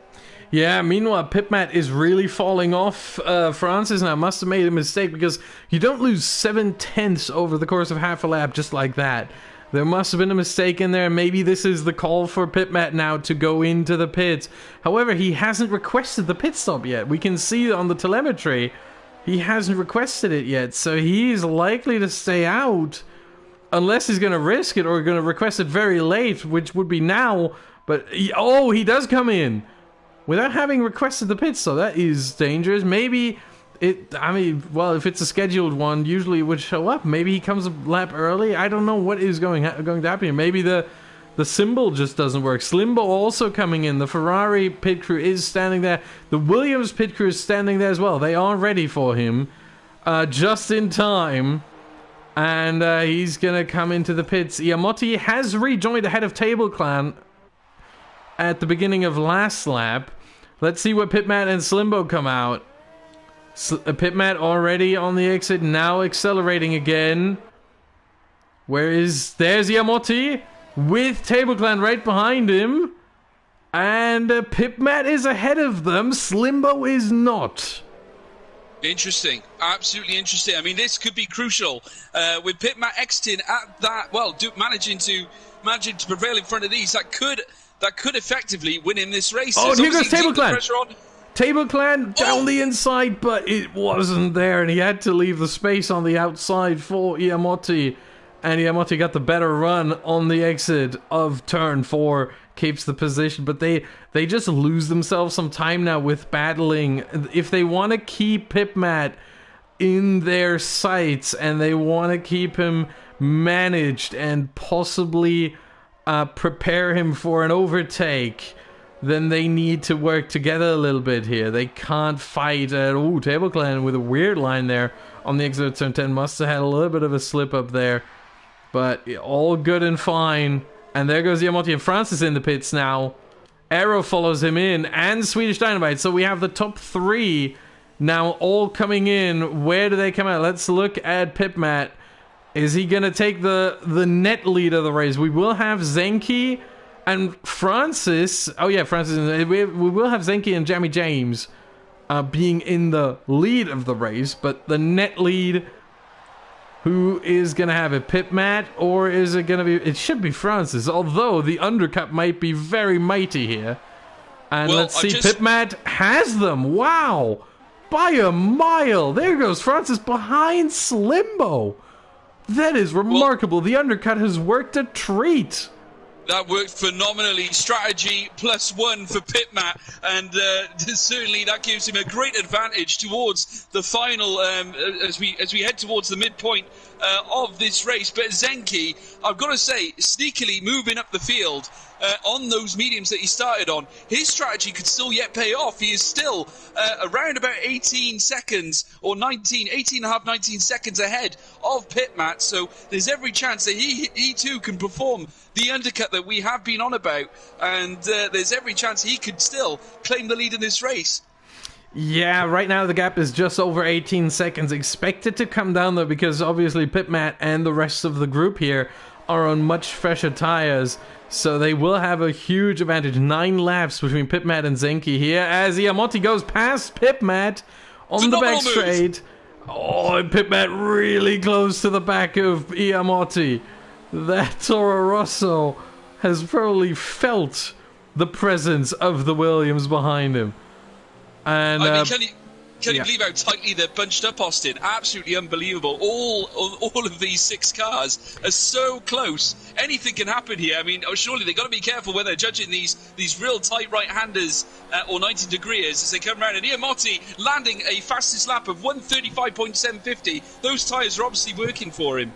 Yeah, meanwhile, Pipmat is really falling off. Francis now must have made a mistake because you don't lose 0.7 over the course of half a lap just like that. There must have been a mistake in there. Maybe this is the call for Pipmat now to go into the pits. However, he hasn't requested the pit stop yet. We can see on the telemetry he hasn't requested it yet. So he's likely to stay out unless he's going to risk it or going to request it very late, which would be now. But he does come in without having requested the pit stop. That is dangerous. Maybe if it's a scheduled one, usually it would show up. Maybe he comes a lap early. I don't know what is going to happen here. Maybe the symbol just doesn't work. Slimbo also coming in. The Ferrari pit crew is standing there. The Williams pit crew is standing there as well. They are ready for him just in time. And he's going to come into the pits. Iamotti has rejoined ahead of Table Clan at the beginning of last lap. Let's see what Pipmat and Slimbo come out. Pipmat already on the exit, now accelerating again. There's Iamotti with Table Clan right behind him. And Pipmat is ahead of them. Slimbo is not. Interesting, absolutely interesting. I mean, this could be crucial with Pipmat exiting at that. Well, managing to prevail in front of these. That could effectively win him this race. Oh, here goes Table Clan. Table Clan down the inside, but it wasn't there, and he had to leave the space on the outside for Iamotti. And Iamotti got the better run on the exit of turn 4, keeps the position, but they just lose themselves some time now with battling. If they want to keep Pipmat in their sights and they want to keep him managed and possibly prepare him for an overtake, then they need to work together a little bit here. They can't fight at... Table Clan with a weird line there on the exit of turn 10. Must have had a little bit of a slip up there. But all good and fine. And there goes Iamotti, and Francis in the pits now. Aero follows him in, and Swedish Dynamite. So we have the top 3 now all coming in. Where do they come out? Let's look at Pipmat. Is he going to take the net lead of the race? We will have Zenki and Francis. Oh yeah, Francis. We will have Zenki and Jamie James being in the lead of the race. But the net lead... Who is going to have it? Pipmat, or is it going to be... It should be Francis, although the undercut might be very mighty here. And let's see, Pipmat has them. Wow! By a mile! There goes Francis behind Slimbo. That is remarkable. The undercut has worked a treat. That worked phenomenally. Strategy +1 for Pipmat, and certainly that gives him a great advantage towards the final as we head towards the midpoint of this race. But Zenki, I've got to say, sneakily moving up the field on those mediums that he started on. His strategy could still yet pay off. He is still around about 18 seconds or 18.5, 19 seconds ahead of Pipmat. So there's every chance that he too can perform the undercut that we have been on about, and there's every chance he could still claim the lead in this race. Yeah, right now the gap is just over 18 seconds. Expected to come down though, because obviously Pipmat and the rest of the group here are on much fresher tires, so they will have a huge advantage. 9 laps between Pipmat and Zenki here as Iamotti goes past Pipmat on the back straight. Oh, and Pipmat really close to the back of Iamotti. That Toro Rosso has probably felt the presence of the Williams behind him. And I mean, Can you believe how tightly they're bunched up, Austin? Absolutely unbelievable. All of these 6 cars are so close. Anything can happen here. I mean, surely they've got to be careful when they're judging these real tight right-handers or 90 degrees as they come around. And Iamotti landing a fastest lap of 1:35.750. Those tyres are obviously working for him.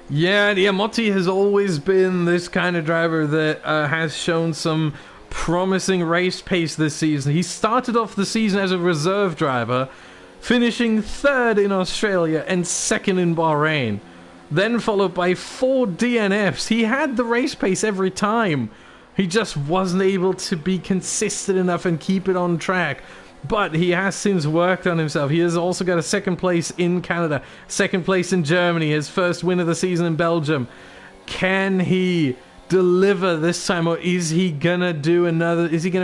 Yeah, Iamotti has always been this kind of driver that has shown some promising race pace this season. He started off the season as a reserve driver, finishing 3rd in Australia and 2nd in Bahrain, then followed by 4 DNFs. He had the race pace every time. He just wasn't able to be consistent enough and keep it on track. But he has since worked on himself. He has also got a 2nd place in Canada, 2nd place in Germany, his first win of the season in Belgium. Can he deliver this time, or is he gonna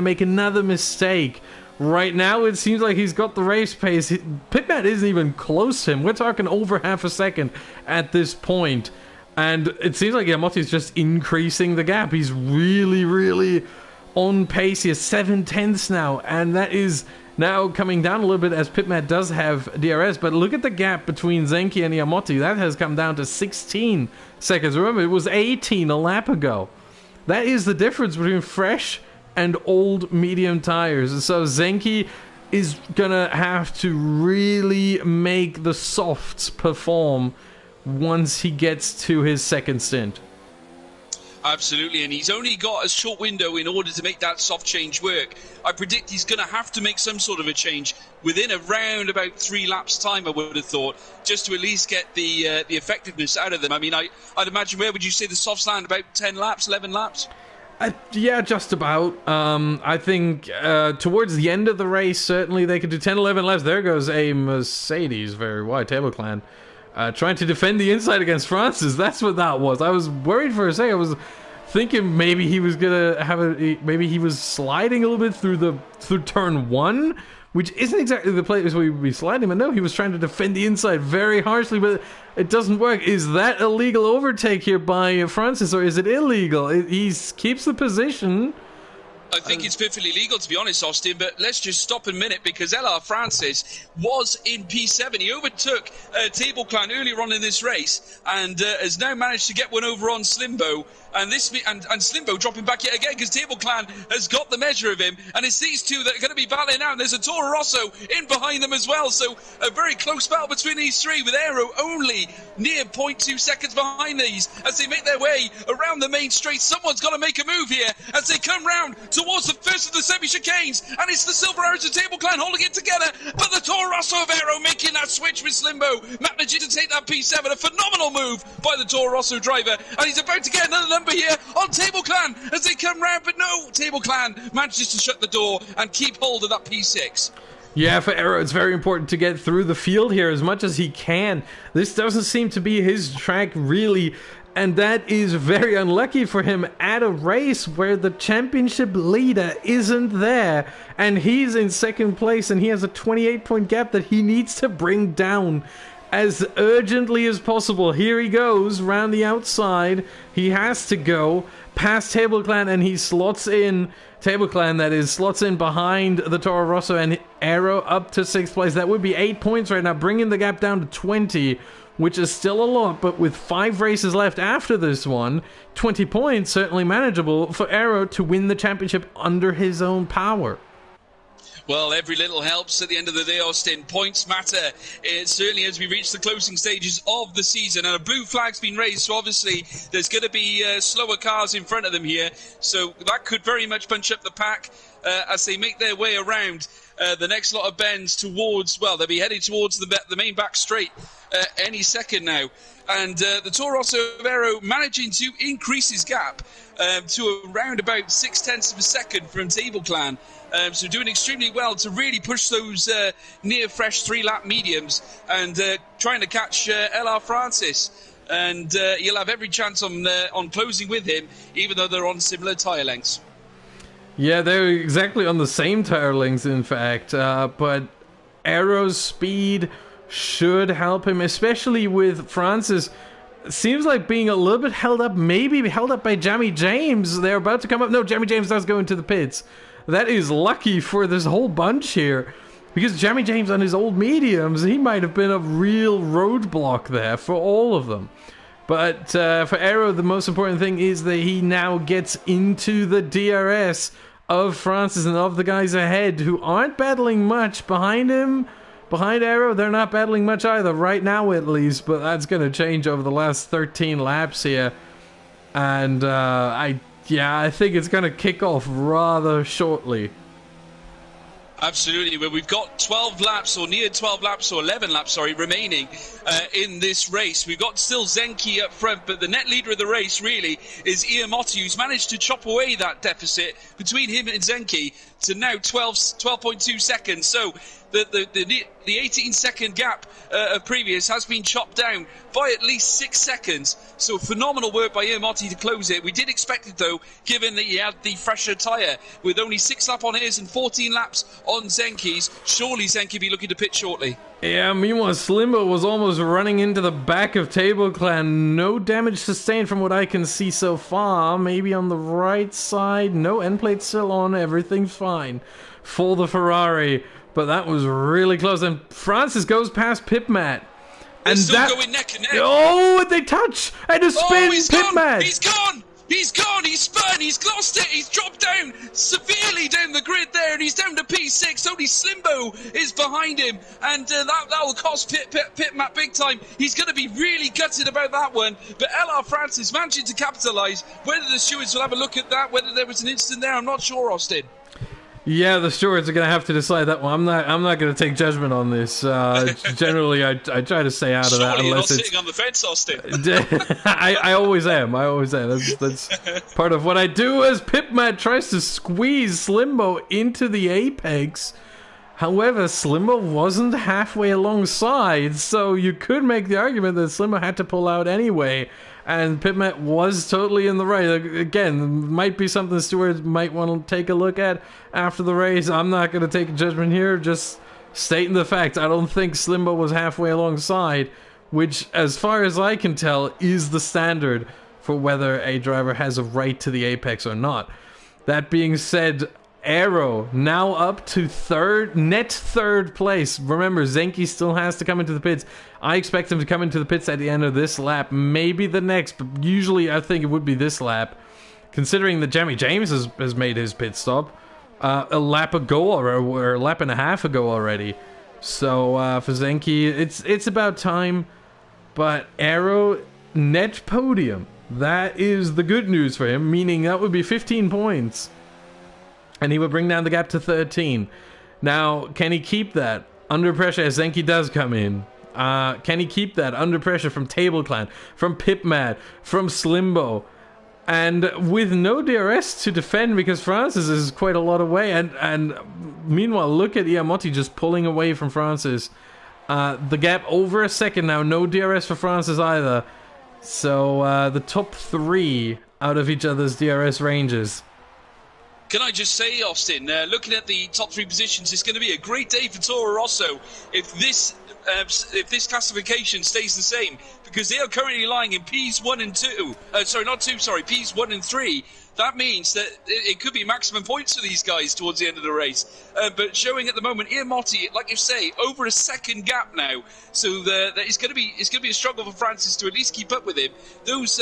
make another mistake? Right now it seems like he's got the race pace. Pitman isn't even close to him. We're talking over half a second at this point, and it seems like Yamotti's just increasing the gap. He's really on pace. He has 7/10 now, and that is now coming down a little bit as Pitmat does have DRS, but look at the gap between Zenki and Iamotti. That has come down to 16 seconds. Remember, it was 18 a lap ago. That is the difference between fresh and old medium tires. So Zenki is gonna have to really make the softs perform once he gets to his 2nd stint. Absolutely, and he's only got a short window in order to make that soft change work. I predict he's going to have to make some sort of a change within around about 3 laps' time, I would have thought, just to at least get the effectiveness out of them. I mean, I'd imagine, where would you say the softs land? About 10 laps, 11 laps? Yeah, just about. I think towards the end of the race, certainly they could do 10, 11 laps. There goes a Mercedes, very wide table clan. Trying to defend the inside against Francis. That's what that was. I was worried for a second. I was thinking maybe he was gonna maybe he was sliding a little bit through turn 1, which isn't exactly the place where he would be sliding. But no, he was trying to defend the inside very harshly, but it doesn't work. Is that a legal overtake here by Francis, or is it illegal? He keeps the position. I think it's perfectly legal, to be honest, Austin, but let's just stop a minute, because LR Francis was in P7. He overtook Table Clan earlier on in this race and has now managed to get one over on Slimbo. And Slimbo dropping back yet again, because Table Clan has got the measure of him, and it's these two that are going to be battling out. And there's a Toro Rosso in behind them as well, so a very close battle between these three, with Aero only near 0.2 seconds behind these as they make their way around the main straight. Someone's got to make a move here as they come round towards the first of the semi-chicanes, and it's the Silver Arrows of Table Clan holding it together, but the Toro Rosso of Aero making that switch with Slimbo, managing to take that P7. A phenomenal move by the Toro Rosso driver, and he's about to get another number here on Table Clan as they come round, but no, Table Clan manages to shut the door and keep hold of that P6. Yeah, for Aero, it's very important to get through the field here as much as he can. This doesn't seem to be his track, really, and that is very unlucky for him at a race where the championship leader isn't there, and he's in second place, and he has a 28-point gap that he needs to bring down as urgently as possible. Here he goes round the outside. He has to go past Table Clan, and he slots in Table Clan, that is, slots in behind the Toro Rosso, and Aero up to 6th place. That would be 8 points right now, bringing the gap down to 20, which is still a lot, but with 5 races left after this one, 20 points certainly manageable for Aero to win the championship under his own power. Well, every little helps at the end of the day, Austin. Points matter, certainly as we reach the closing stages of the season. And a blue flag's been raised, so obviously there's going to be slower cars in front of them here. So that could very much bunch up the pack as they make their way around the next lot of bends towards, well, they'll be heading towards the main back straight any second now. And the Toro Rosso Aero managing to increase his gap to around about 0.6 of a second from Table Clan. So doing extremely well to really push those near fresh 3-lap mediums and trying to catch LR Francis. And he'll have every chance on closing with him, even though they're on similar tyre lengths. Yeah, they're exactly on the same tyre lengths, in fact. But Aero's speed should help him, especially with Francis. Seems like being a little bit held up, maybe held up by Jamie James. They're about to come up. No, Jamie James does go into the pits. That is lucky for this whole bunch here. Because Jamie James on his old mediums, he might have been a real roadblock there for all of them. But for Aero, the most important thing is that he now gets into the DRS of Francis and of the guys ahead who aren't battling much behind him. Behind Aero, they're not battling much either, right now at least, but that's going to change over the last 13 laps here. And I think it's going to kick off rather shortly. Absolutely. Well, we've got 12 laps, or near 12 laps, or 11 laps, sorry, remaining in this race. We've got still Zenki up front, but the net leader of the race, really, is Iamotti, who's managed to chop away that deficit between him and Zenki to now 12.2 seconds. So the 18-second gap of previous has been chopped down by at least 6 seconds. So phenomenal work by Iamotti to close it. We did expect it, though, given that he had the fresher tyre. With only 6 laps on his and 14 laps on Zenki's, surely Zenki will be looking to pit shortly. Yeah, meanwhile, Slimbo was almost running into the back of Table Clan. No damage sustained from what I can see so far. Maybe on the right side. No, end plate's still on. Everything's fine for the Ferrari. But that was really close. And Francis goes past Pipmat. They're still going neck and neck. Oh, they touch! And a spin, Pipmat! He's gone! He's gone! He's spun! He's lost it! He's dropped down severely down the grid there, and he's down to P6. Only Slimbo is behind him, and that will cost Pipmat big time. He's going to be really gutted about that one. But LR Francis managing to capitalise. Whether the stewards will have a look at that, whether there was an incident there, I'm not sure, Austin. Yeah, the stewards are going to have to decide that one. I'm not going to take judgment on this. Generally, I try to stay out of that. Surely you're not sitting on the fence, Austin. I always am. That's part of what I do as Pipmat tries to squeeze Slimbo into the apex. However, Slimbo wasn't halfway alongside, so you could make the argument that Slimbo had to pull out anyway. And Pipmat was totally in the right. Again, might be something the stewards might want to take a look at after the race. I'm not going to take a judgment here, just stating the fact. I don't think Slimbo was halfway alongside, which, as far as I can tell, is the standard for whether a driver has a right to the apex or not. That being said, Aero now up to net third place. Remember, Zenki still has to come into the pits. I expect him to come into the pits at the end of this lap, maybe the next, but usually I think it would be this lap, considering that Jamie James has made his pit stop a lap ago, or a lap and a half ago already. So for Zenki, it's about time. But Aero net podium, that is the good news for him, meaning that would be 15 points. And he would bring down the gap to 13. Now, can he keep that under pressure as Zenki does come in? Can he keep that under pressure from Table Clan, from Pipmat, from Slimbo? And with no DRS to defend, because Francis is quite a lot away. And meanwhile, look at Iamotti just pulling away from Francis. The gap over a second now. No DRS for Francis either. So the top 3 out of each other's DRS ranges. Can I just say, Austin, looking at the top 3 positions, it's going to be a great day for Toro Rosso if this classification stays the same, because they are currently lying in P's 1 and 2. P's 1 and 3. That means that it could be maximum points for these guys towards the end of the race. But showing at the moment, Iamotti, like you say, over a second gap now. So that it's going to be a struggle for Francis to at least keep up with him. Those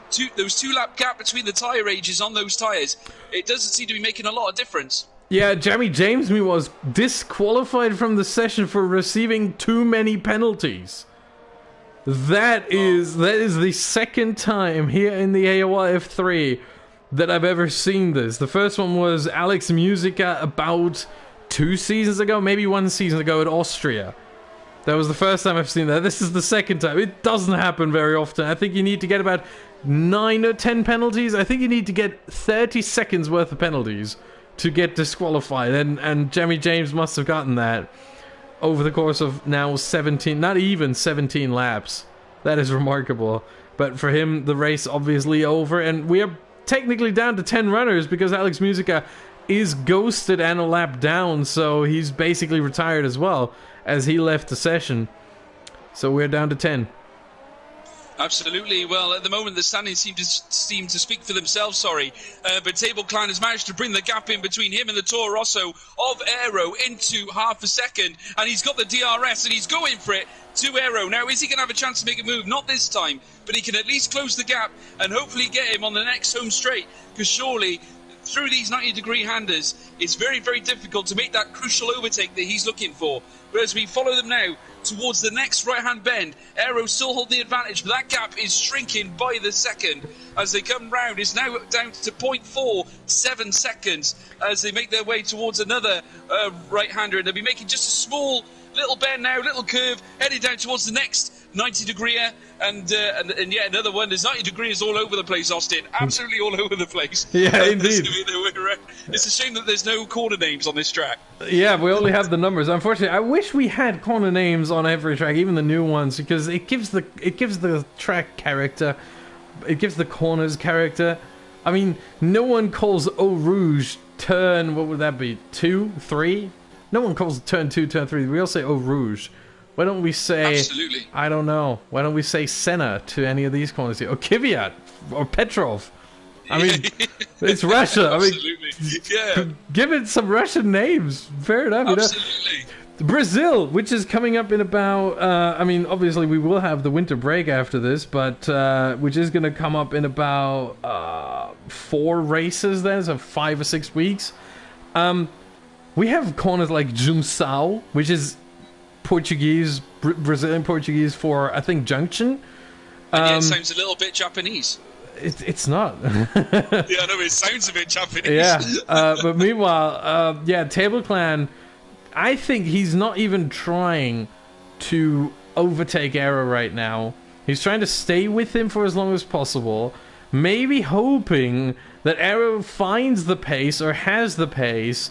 2-lap gap between the tyre ages on those tyres, it doesn't seem to be making a lot of difference. Yeah, Jamie James was disqualified from the session for receiving too many penalties. That is the second time here in the AOR F3 that I've ever seen this. The first one was Alex Musica about 2 seasons ago, maybe 1 season ago at Austria. That was the first time I've seen that. This is the second time. It doesn't happen very often. I think you need to get about 9 or 10 penalties. I think you need to get 30 seconds worth of penalties to get disqualified. And Jamie James must have gotten that over the course of now 17, not even 17 laps. That is remarkable. But for him, the race obviously over. And we are technically down to 10 runners because Alex Musica is ghosted and a lap down. So he's basically retired as well, as he left the session. So we're down to 10. Absolutely. Well, at the moment, the standings seem to speak for themselves, but Table Clan has managed to bring the gap in between him and the Toro Rosso of Aero into half a second, and he's got the DRS, and he's going for it to Aero. Now, is he going to have a chance to make a move? Not this time, but he can at least close the gap and hopefully get him on the next home straight, because surely through these 90-degree handers, it's very, very difficult to make that crucial overtake that he's looking for. But as we follow them now towards the next right-hand bend, Aero still hold the advantage, but that gap is shrinking by the second as they come round. It's now down to 0.47 seconds as they make their way towards another right-hander, and they'll be making just a small little bend now, little curve, heading down towards the next 90-degree, and yeah, another one. There's 90 degrees all over the place, Austin. Absolutely all over the place. Yeah, indeed. It's a shame that there's no corner names on this track. Yeah, we only have the numbers. Unfortunately, I wish we had corner names on every track, even the new ones, because it gives the track character. It gives the corners character. I mean, no one calls Eau Rouge turn, what would that be, 2, 3? No one calls turn 2, turn 3. We all say Eau Rouge. Why don't we say... Absolutely. I don't know. Why don't we say Senna to any of these corners here? Or Kvyat. Or Petrov. I mean, it's Russia. Absolutely. Yeah. Give it some Russian names. Fair enough. Absolutely. You know? Brazil, which is coming up in about... I mean, obviously we will have the winter break after this, but which is going to come up in about 4 races then, so 5 or 6 weeks. We have corners like Junção, which is Portuguese, Brazilian Portuguese for, I think, junction. Yeah, it sounds a little bit Japanese. It's not. Yeah, I know, it sounds a bit Japanese. Yeah, but meanwhile, yeah, Table Clan, I think he's not even trying to overtake Aero right now. He's trying to stay with him for as long as possible, maybe hoping that Aero finds the pace or has the pace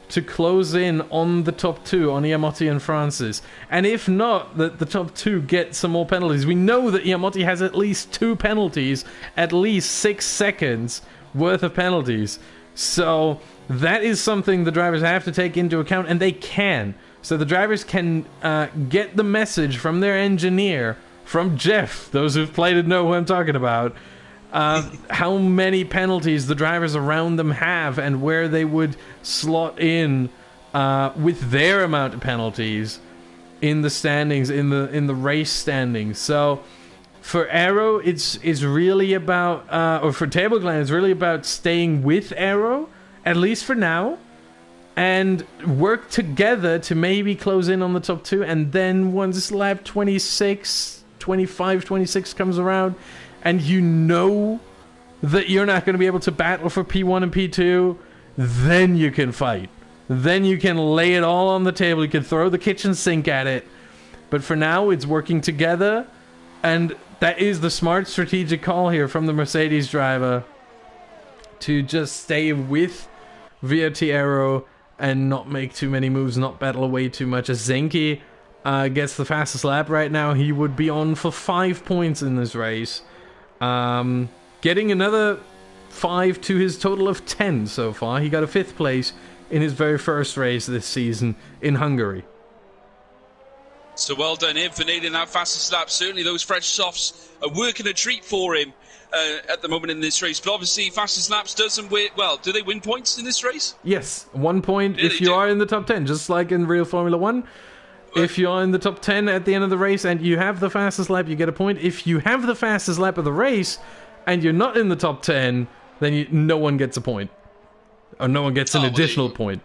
to close in on the top 2, on Iamotti and Francis. And if not, that the top 2 get some more penalties. We know that Iamotti has at least 2 penalties, at least 6 seconds worth of penalties. So that is something the drivers have to take into account, and they can. So the drivers can get the message from their engineer, from Jeff, those who've played it know who I'm talking about, how many penalties the drivers around them have and where they would slot in with their amount of penalties in the standings, in the race standings. So for Aero, it's really about, or for Table Clan, it's really about staying with Aero, at least for now, and work together to maybe close in on the top 2, and then once lap 26, 25, 26 comes around, and you know that you're not going to be able to battle for P1 and P2, then you can fight. Then you can lay it all on the table. You can throw the kitchen sink at it. But for now, it's working together, and that is the smart strategic call here from the Mercedes driver to just stay with VRT Aero and not make too many moves, not battle away too much. As Zenki gets the fastest lap right now, he would be on for 5 points in this race. Getting another 5 to his total of 10 so far. He got a 5th place in his very first race this season in Hungary. So well done him for nailing that fastest lap. Certainly those fresh softs are working a treat for him at the moment in this race. But obviously fastest laps doesn't win. Well, do they win points in this race? Yes, 1 point if you are in the top 10, just like in real Formula 1. If you're in the top 10 at the end of the race and you have the fastest lap, you get a point. If you have the fastest lap of the race and you're not in the top 10, then no one gets a point. Or no one gets an additional point.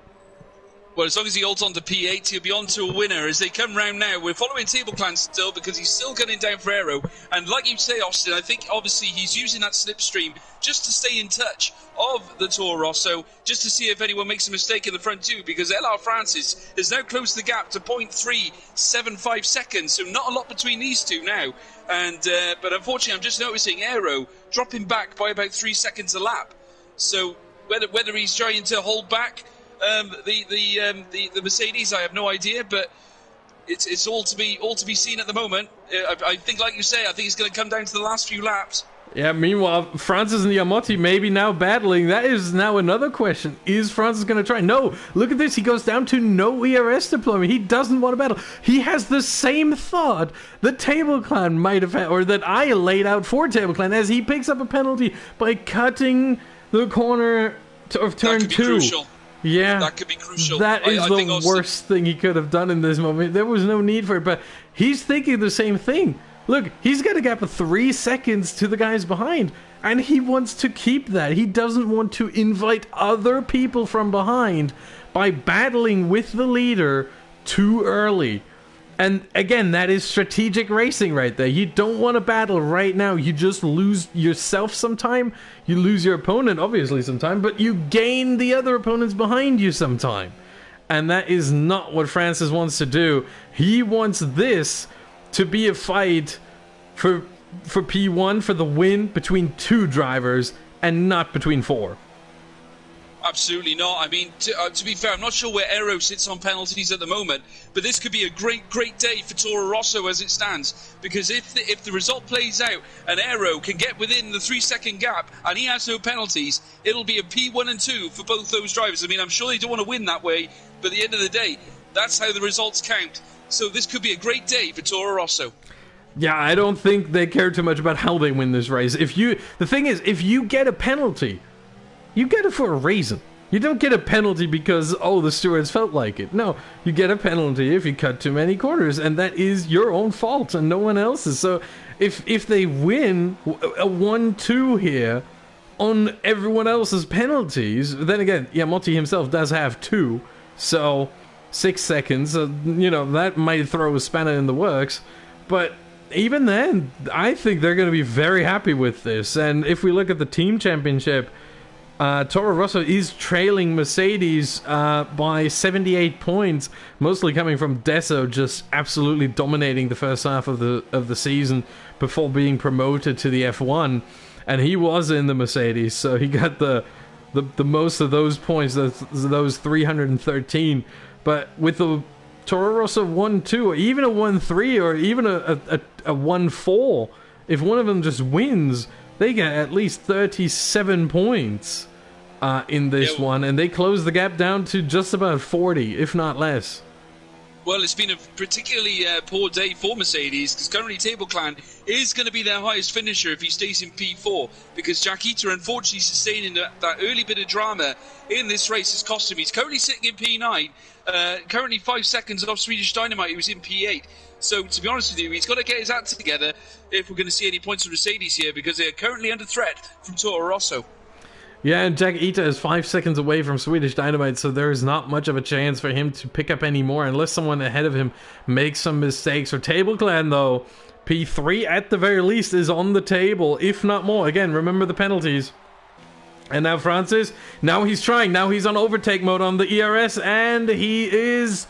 Well, as long as he holds on to P8, he'll be on to a winner. As they come round now, we're following Table Clan still because he's still gunning down for Aero. And like you say, Austin, I think obviously he's using that slipstream just to stay in touch of the Toro Rosso, just to see if anyone makes a mistake in the front too, because LR Francis has now closed the gap to 0.375 seconds, so not a lot between these two now. And but unfortunately, I'm just noticing Aero dropping back by about 3 seconds a lap. So whether he's trying to hold back the Mercedes, I have no idea, but it's all to be seen at the moment. I think, like you say, I think it's going to come down to the last few laps. Yeah, meanwhile, Francis and Yamotti maybe now battling. That is now another question. Is Francis going to try? No. Look at this. He goes down to no ERS deployment. He doesn't want to battle. He has the same thought that Table Clan might have had, or that I laid out for Table Clan, as he picks up a penalty by cutting the corner of turn 2. Crucial. Yeah. That could be crucial. That is the worst thing he could have done in this moment. There was no need for it, but he's thinking the same thing. Look, he's got a gap of 3 seconds to the guys behind, and he wants to keep that. He doesn't want to invite other people from behind by battling with the leader too early. And again, that is strategic racing right there. You don't want to battle right now. You just lose yourself some time. You lose your opponent, obviously, some time, but you gain the other opponents behind you some time. And that is not what Francis wants to do. He wants this to be a fight for P1, for the win, between 2 drivers and not between 4. Absolutely not. I mean, to be fair, I'm not sure where Aero sits on penalties at the moment, but this could be a great day for Toro Rosso as it stands, because if the result plays out and Aero can get within the 3-second gap and he has no penalties, it'll be a P1 and 2 for both those drivers. I mean, I'm sure they don't want to win that way, but at the end of the day, that's how the results count. So this could be a great day for Toro Rosso. Yeah, I don't think they care too much about how they win this race. The thing is, if you get a penalty, you get it for a reason. You don't get a penalty because, oh, the stewards felt like it. No, you get a penalty if you cut too many corners, and that is your own fault and no one else's. So if they win a 1-2 here on everyone else's penalties, then again, Yamotti himself does have 2, so 6 seconds, that might throw a spanner in the works. But even then, I think they're going to be very happy with this. And if we look at the team championship, Toro Rosso is trailing Mercedes by 78 points, mostly coming from Desso just absolutely dominating the first half of the season before being promoted to the F1. And he was in the Mercedes, so he got the most of those points, those 313. But with the Toro Rosso 1-2, or even a 1-3, or even a 1-4, if one of them just wins, they get at least 37 points in this one, and they close the gap down to just about 40, if not less. Well, it's been a particularly poor day for Mercedes, because currently Table Clan is going to be their highest finisher if he stays in P4, because Jack Eater, unfortunately, sustaining that early bit of drama in this race has cost him. He's currently sitting in P9, currently 5 seconds off Swedish Dynamite, who was in P8. So, to be honest with you, he's got to get his act together if we're going to see any points from Mercedes here, because they're currently under threat from Toro Rosso. Yeah, and Jack Ita is 5 seconds away from Swedish Dynamite, so there is not much of a chance for him to pick up any more unless someone ahead of him makes some mistakes. For Table Clan, though, P3 at the very least is on the table, if not more. Again, remember the penalties. And now Francis, now he's trying. Now he's on overtake mode on the ERS, and he is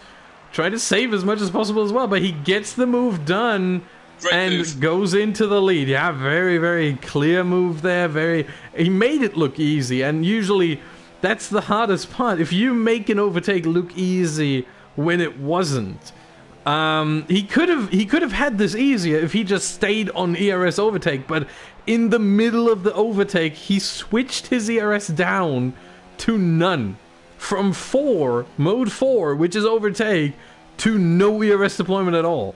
trying to save as much as possible as well, but he gets the move done. Great move. Goes into the lead. Yeah, very, very clear move there. He made it look easy, and usually that's the hardest part. If you make an overtake look easy when it wasn't, he could have had this easier if he just stayed on ERS overtake. But in the middle of the overtake, he switched his ERS down to none, from mode 4, which is overtake, to no ERS deployment at all.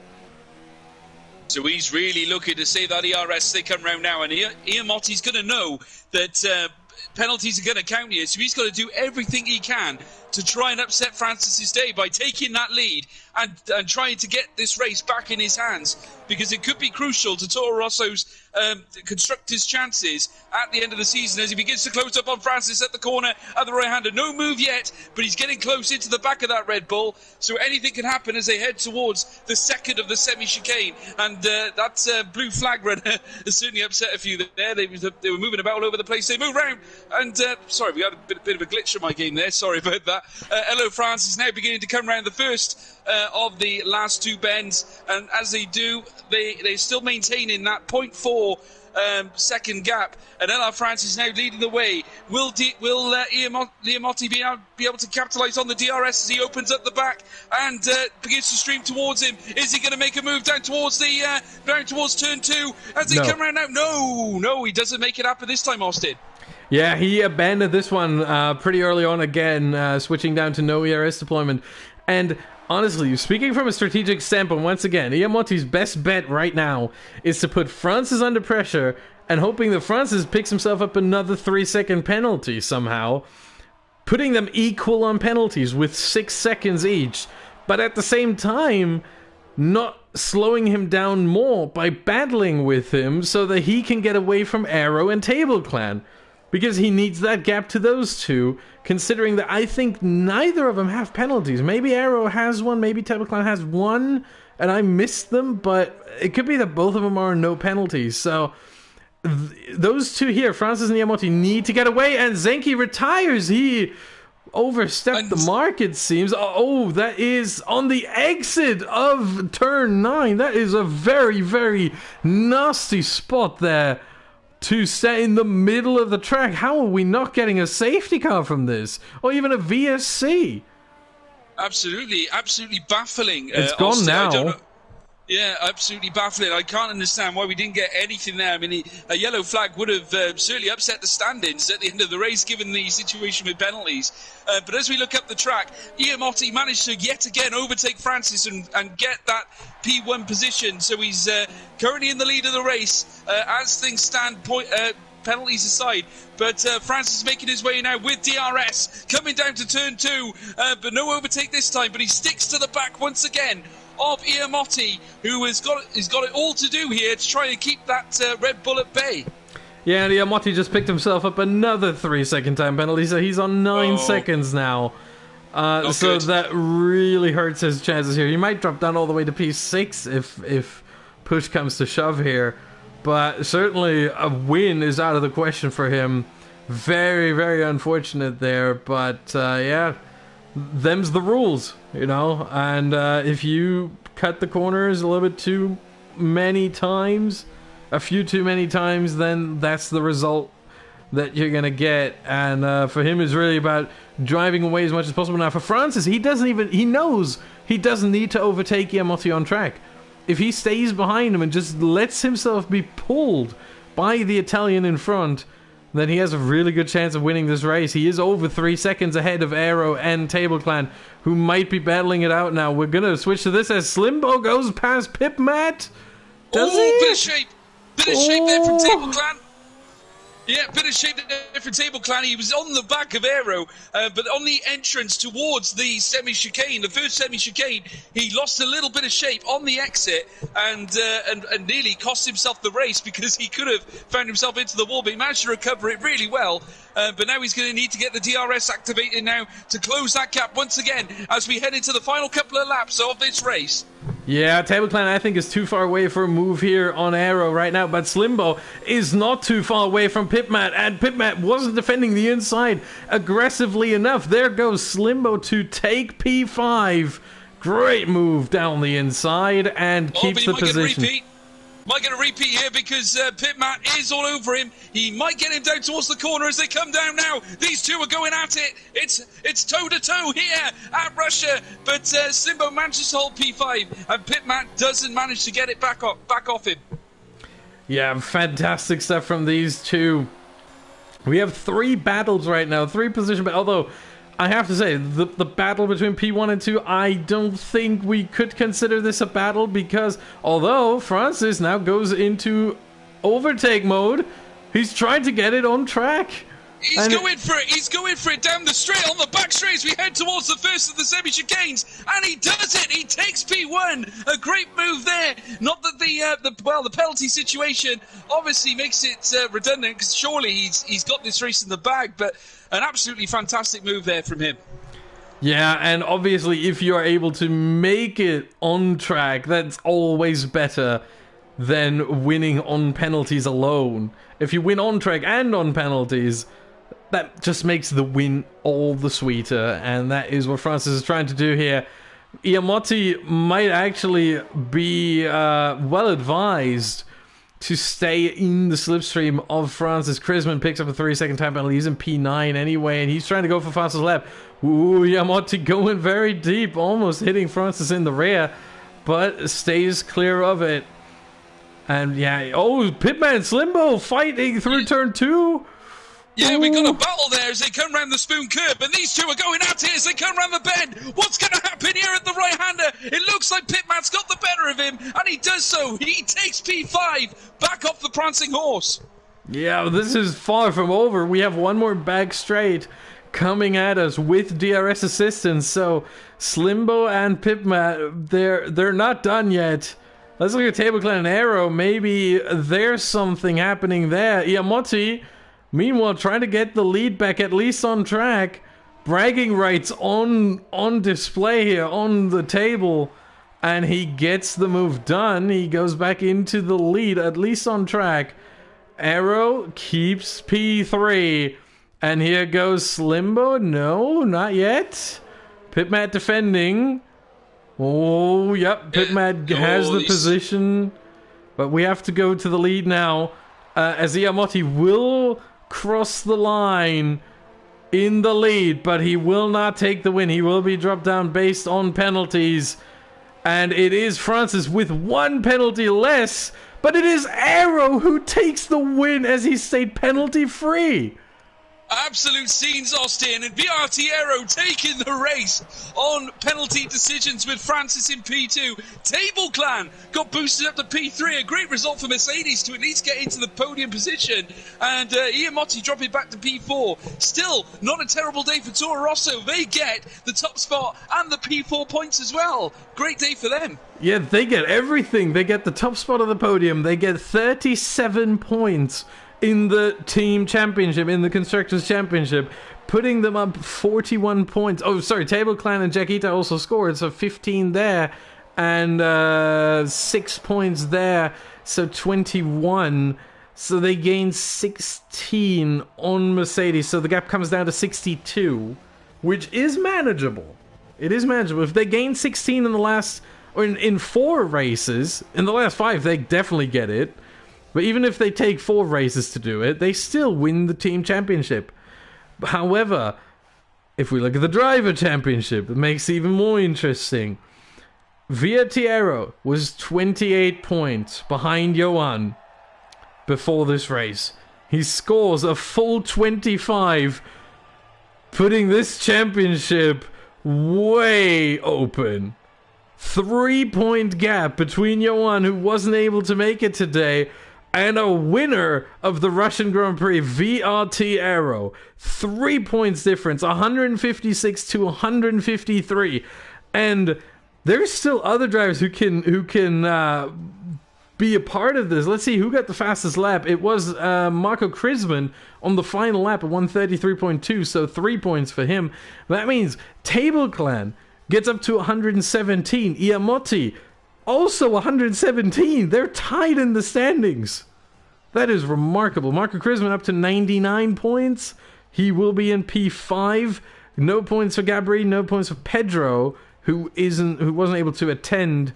So he's really looking to save that ERS they come round now, and Ian Motti's going to know that penalties are going to count here, so he's got to do everything he can to try and upset Francis's day by taking that lead and trying to get this race back in his hands, because it could be crucial to Toro Rosso's constructors' chances at the end of the season as he begins to close up on Francis at the corner at the right-hander. No move yet, but he's getting close into the back of that Red Bull, so anything can happen as they head towards the second of the semi-chicane, and that blue flag runner has certainly upset a few there. They were moving about all over the place. They move round, and sorry, we had a bit of a glitch in my game there. Sorry about that. Hello France is now beginning to come round the first of the last two bends, and as they do, they're still maintaining that 0.4 second gap, and LR France is now leading the way. Will Liamotti be able to capitalise on the DRS as he opens up the back and begins to stream towards him? Is he going to make a move down towards turn 2 as they come around now? No, he doesn't make it happen this time, Austin. Yeah, he abandoned this one pretty early on again, switching down to no ERS deployment. And honestly, speaking from a strategic standpoint, once again, Iamotti's best bet right now is to put Francis under pressure and hoping that Francis picks himself up another 3-second penalty somehow, putting them equal on penalties with 6 seconds each, but at the same time, not slowing him down more by battling with him so that he can get away from Aero and Table Clan. Because he needs that gap to those two, considering that I think neither of them have penalties. Maybe Aero has one, maybe Table Clan has one, and I missed them, but it could be that both of them are no penalties. So those two here, Francis and Iammotti, need to get away, and Zenki retires. He overstepped the mark, it seems. Oh, that is on the exit of turn 9. That is a very, very nasty spot there to stay in the middle of the track. How are we not getting a safety car from this? Or even a VSC? Absolutely baffling. It's gone now. Yeah, absolutely baffling. I can't understand why we didn't get anything there. I mean, a yellow flag would have certainly upset the standings at the end of the race, given the situation with penalties. But as we look up the track, Iammotti managed to yet again overtake Francis and get that P1 position. So he's currently in the lead of the race. As things stand, penalties aside, but Francis is making his way now with DRS, coming down to turn 2, but no overtake this time, but he sticks to the back once again of Iammotti, who has got it all to do here to try and keep that Red Bull at bay. Yeah, and Iammotti just picked himself up another 3-second time penalty, so he's on 9 seconds now. So that really hurts his chances here. He might drop down all the way to P6 if push comes to shove here. But certainly a win is out of the question for him. Very, very unfortunate there. But yeah, them's the rules, you know. And if you cut the corners a little bit too many times, a few too many times, then that's the result that you're going to get. And for him, it's really about driving away as much as possible. Now, for Francis, he knows he doesn't need to overtake Iammotti on track. If he stays behind him and just lets himself be pulled by the Italian in front, then he has a really good chance of winning this race. He is over 3 seconds ahead of Aero and Table Clan, who might be battling it out now. We're going to switch to this as Slimbo goes past Pipmat. Does he? Bit of shape there from Table Clan. Yeah, bit of shape there for Table Clan. He was on the back of Aero, but on the entrance towards the semi-chicane, the first semi-chicane, he lost a little bit of shape on the exit and nearly cost himself the race because he could have found himself into the wall, but he managed to recover it really well. But now he's going to need to get the DRS activated now to close that gap once again as we head into the final couple of laps of this race. Yeah, Table Clan, I think, is too far away for a move here on Aero right now, but Slimbo is not too far away from Pipmat, and Pipmat wasn't defending the inside aggressively enough. There goes Slimbo to take P5. Great move down the inside and keeps the position. Might get a repeat here because Pipmat is all over him. He might get him down towards the corner as they come down now. These two are going at it. It's toe-to-toe here at Russia. But Slimbo manages to hold P5 and Pipmat doesn't manage to get it back off him. Yeah, fantastic stuff from these two. We have 3 battles right now, 3 position battles. Although, I have to say, the battle between P1 and 2, I don't think we could consider this a battle because although Francis now goes into overtake mode, he's trying to get it on track. He's going for it. He's going for it down the straight, on the back straight as we head towards the first of the semi-chicanes. And he does it. He takes P1. A great move there. Not that the penalty situation obviously makes it redundant because surely he's got this race in the bag. But an absolutely fantastic move there from him. Yeah, and obviously if you are able to make it on track, that's always better than winning on penalties alone. If you win on track and on penalties, that just makes the win all the sweeter, and that is what Francis is trying to do here. Iammotti might actually be well advised to stay in the slipstream of Francis. Krisman picks up a 3-second time penalty. He's in P9 anyway, and he's trying to go for fastest lap. Ooh, Yamotti going very deep, almost hitting Francis in the rear, but stays clear of it. And yeah, oh, Pitman Slimbo fighting through turn 2. Yeah, we got a battle there as they come round the spoon curb, and these two are going at it as they come round the bend. What's going to happen here at the right-hander? It looks like Pitman's got the better of him, and he does so. He takes P5 back off the prancing horse. Yeah, this is far from over. We have one more back straight coming at us with DRS assistance. So Slimbo and Pitman, they're not done yet. Let's look at Table Clan and Aero. Maybe there's something happening there. Iamotti, meanwhile, trying to get the lead back, at least on track. Bragging rights on display here, on the table. And he gets the move done. He goes back into the lead, at least on track. Arrow keeps P3. And here goes Slimbo. No, not yet. Pitmat defending. Oh, yep. Pitmat has the position. But we have to go to the lead now. As Iamotti will cross the line in the lead, but he will not take the win. He will be dropped down based on penalties. And it is Francis with one penalty less, but it is Arrow who takes the win as he stayed penalty free. Absolute scenes, Austin, and VRT Aero taking the race on penalty decisions with Francis in P2. Table Clan got boosted up to P3, a great result for Mercedes to at least get into the podium position, and Iamotti dropping back to P4. Still, not a terrible day for Toro Rosso. They get the top spot and the P4 points as well. Great day for them. Yeah, they get everything. They get the top spot of the podium. They get 37 points in the team championship, in the constructors championship, putting them up 41 points. Oh, sorry, Table Clan and Jaquita also scored, so 15 there and 6 points there, so 21. So they gain 16 on Mercedes, so the gap comes down to 62, which is manageable. It is manageable. If they gain 16 in the last, or in 4 races, in the last 5, they definitely get it. But even if they take 4 races to do it, they still win the team championship. However, if we look at the driver championship, it makes it even more interesting. Viatiero was 28 points behind Johan before this race. He scores a full 25, putting this championship way open. 3-point gap between Johan, who wasn't able to make it today, and a winner of the Russian Grand Prix, VRT Aero. 3 points difference, 156 to 153. And there's still other drivers who can be a part of this. Let's see who got the fastest lap. It was Marco Krisman on the final lap at 133.2, so 3 points for him. That means Table Clan gets up to 117. Iamotti also 117. They're tied in the standings. That is remarkable. Marco Krisman up to 99 points. He will be in P5. No points for Gabri, no points for Pedro, who wasn't able to attend.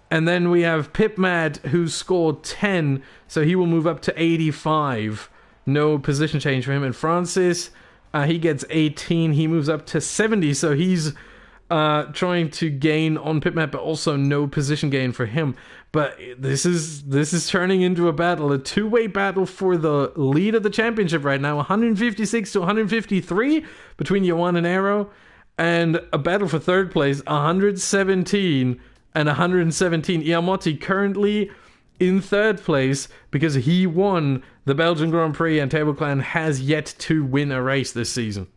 And then we have Pipmad, who scored 10, so he will move up to 85. No position change for him. And Francis, he gets 18. He moves up to 70, so he's trying to gain on Pitmap, but also no position gain for him. But this is turning into a battle, a two-way battle for the lead of the championship right now, 156 to 153 between Johan and Aero, and a battle for third place, 117 and 117. Iamotti currently in third place because he won the Belgian Grand Prix, and Table Clan has yet to win a race this season.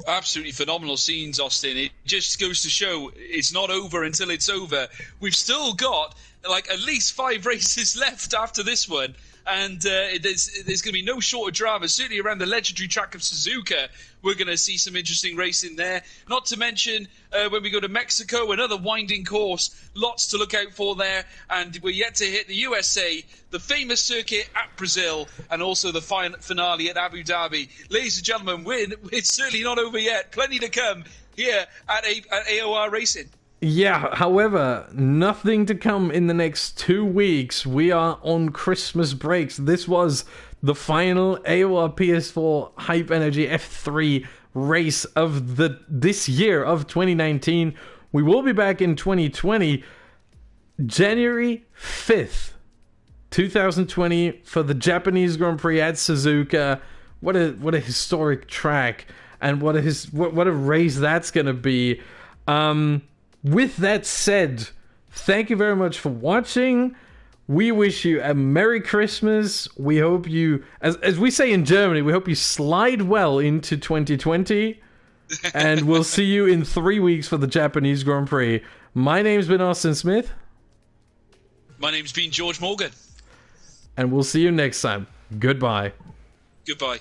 Absolutely phenomenal scenes, Austin. It just goes to show it's not over until it's over. We've still got like at least 5 races left after this one, and there's going to be no shortage of drama. Certainly around the legendary track of Suzuka, we're going to see some interesting racing there. Not to mention when we go to Mexico, another winding course, lots to look out for there. And we're yet to hit the USA, the famous circuit at Brazil, and also the finale at Abu Dhabi. Ladies and gentlemen, it's certainly not over yet. Plenty to come here at AOR Racing. Yeah, however, nothing to come in the next 2 weeks. We are on Christmas breaks. This was the final AOR PS4 Hype Energy F3 race of this year of 2019. We will be back in 2020, January 5th, 2020, for the Japanese Grand Prix at Suzuka. What a historic track, and what a race that's going to be. With that said, thank you very much for watching. We wish you a Merry Christmas. We hope you, as we say in Germany, we hope you slide well into 2020. And we'll see you in 3 weeks for the Japanese Grand Prix. My name's been Austin Smith. My name's been George Morgan. And we'll see you next time. Goodbye. Goodbye.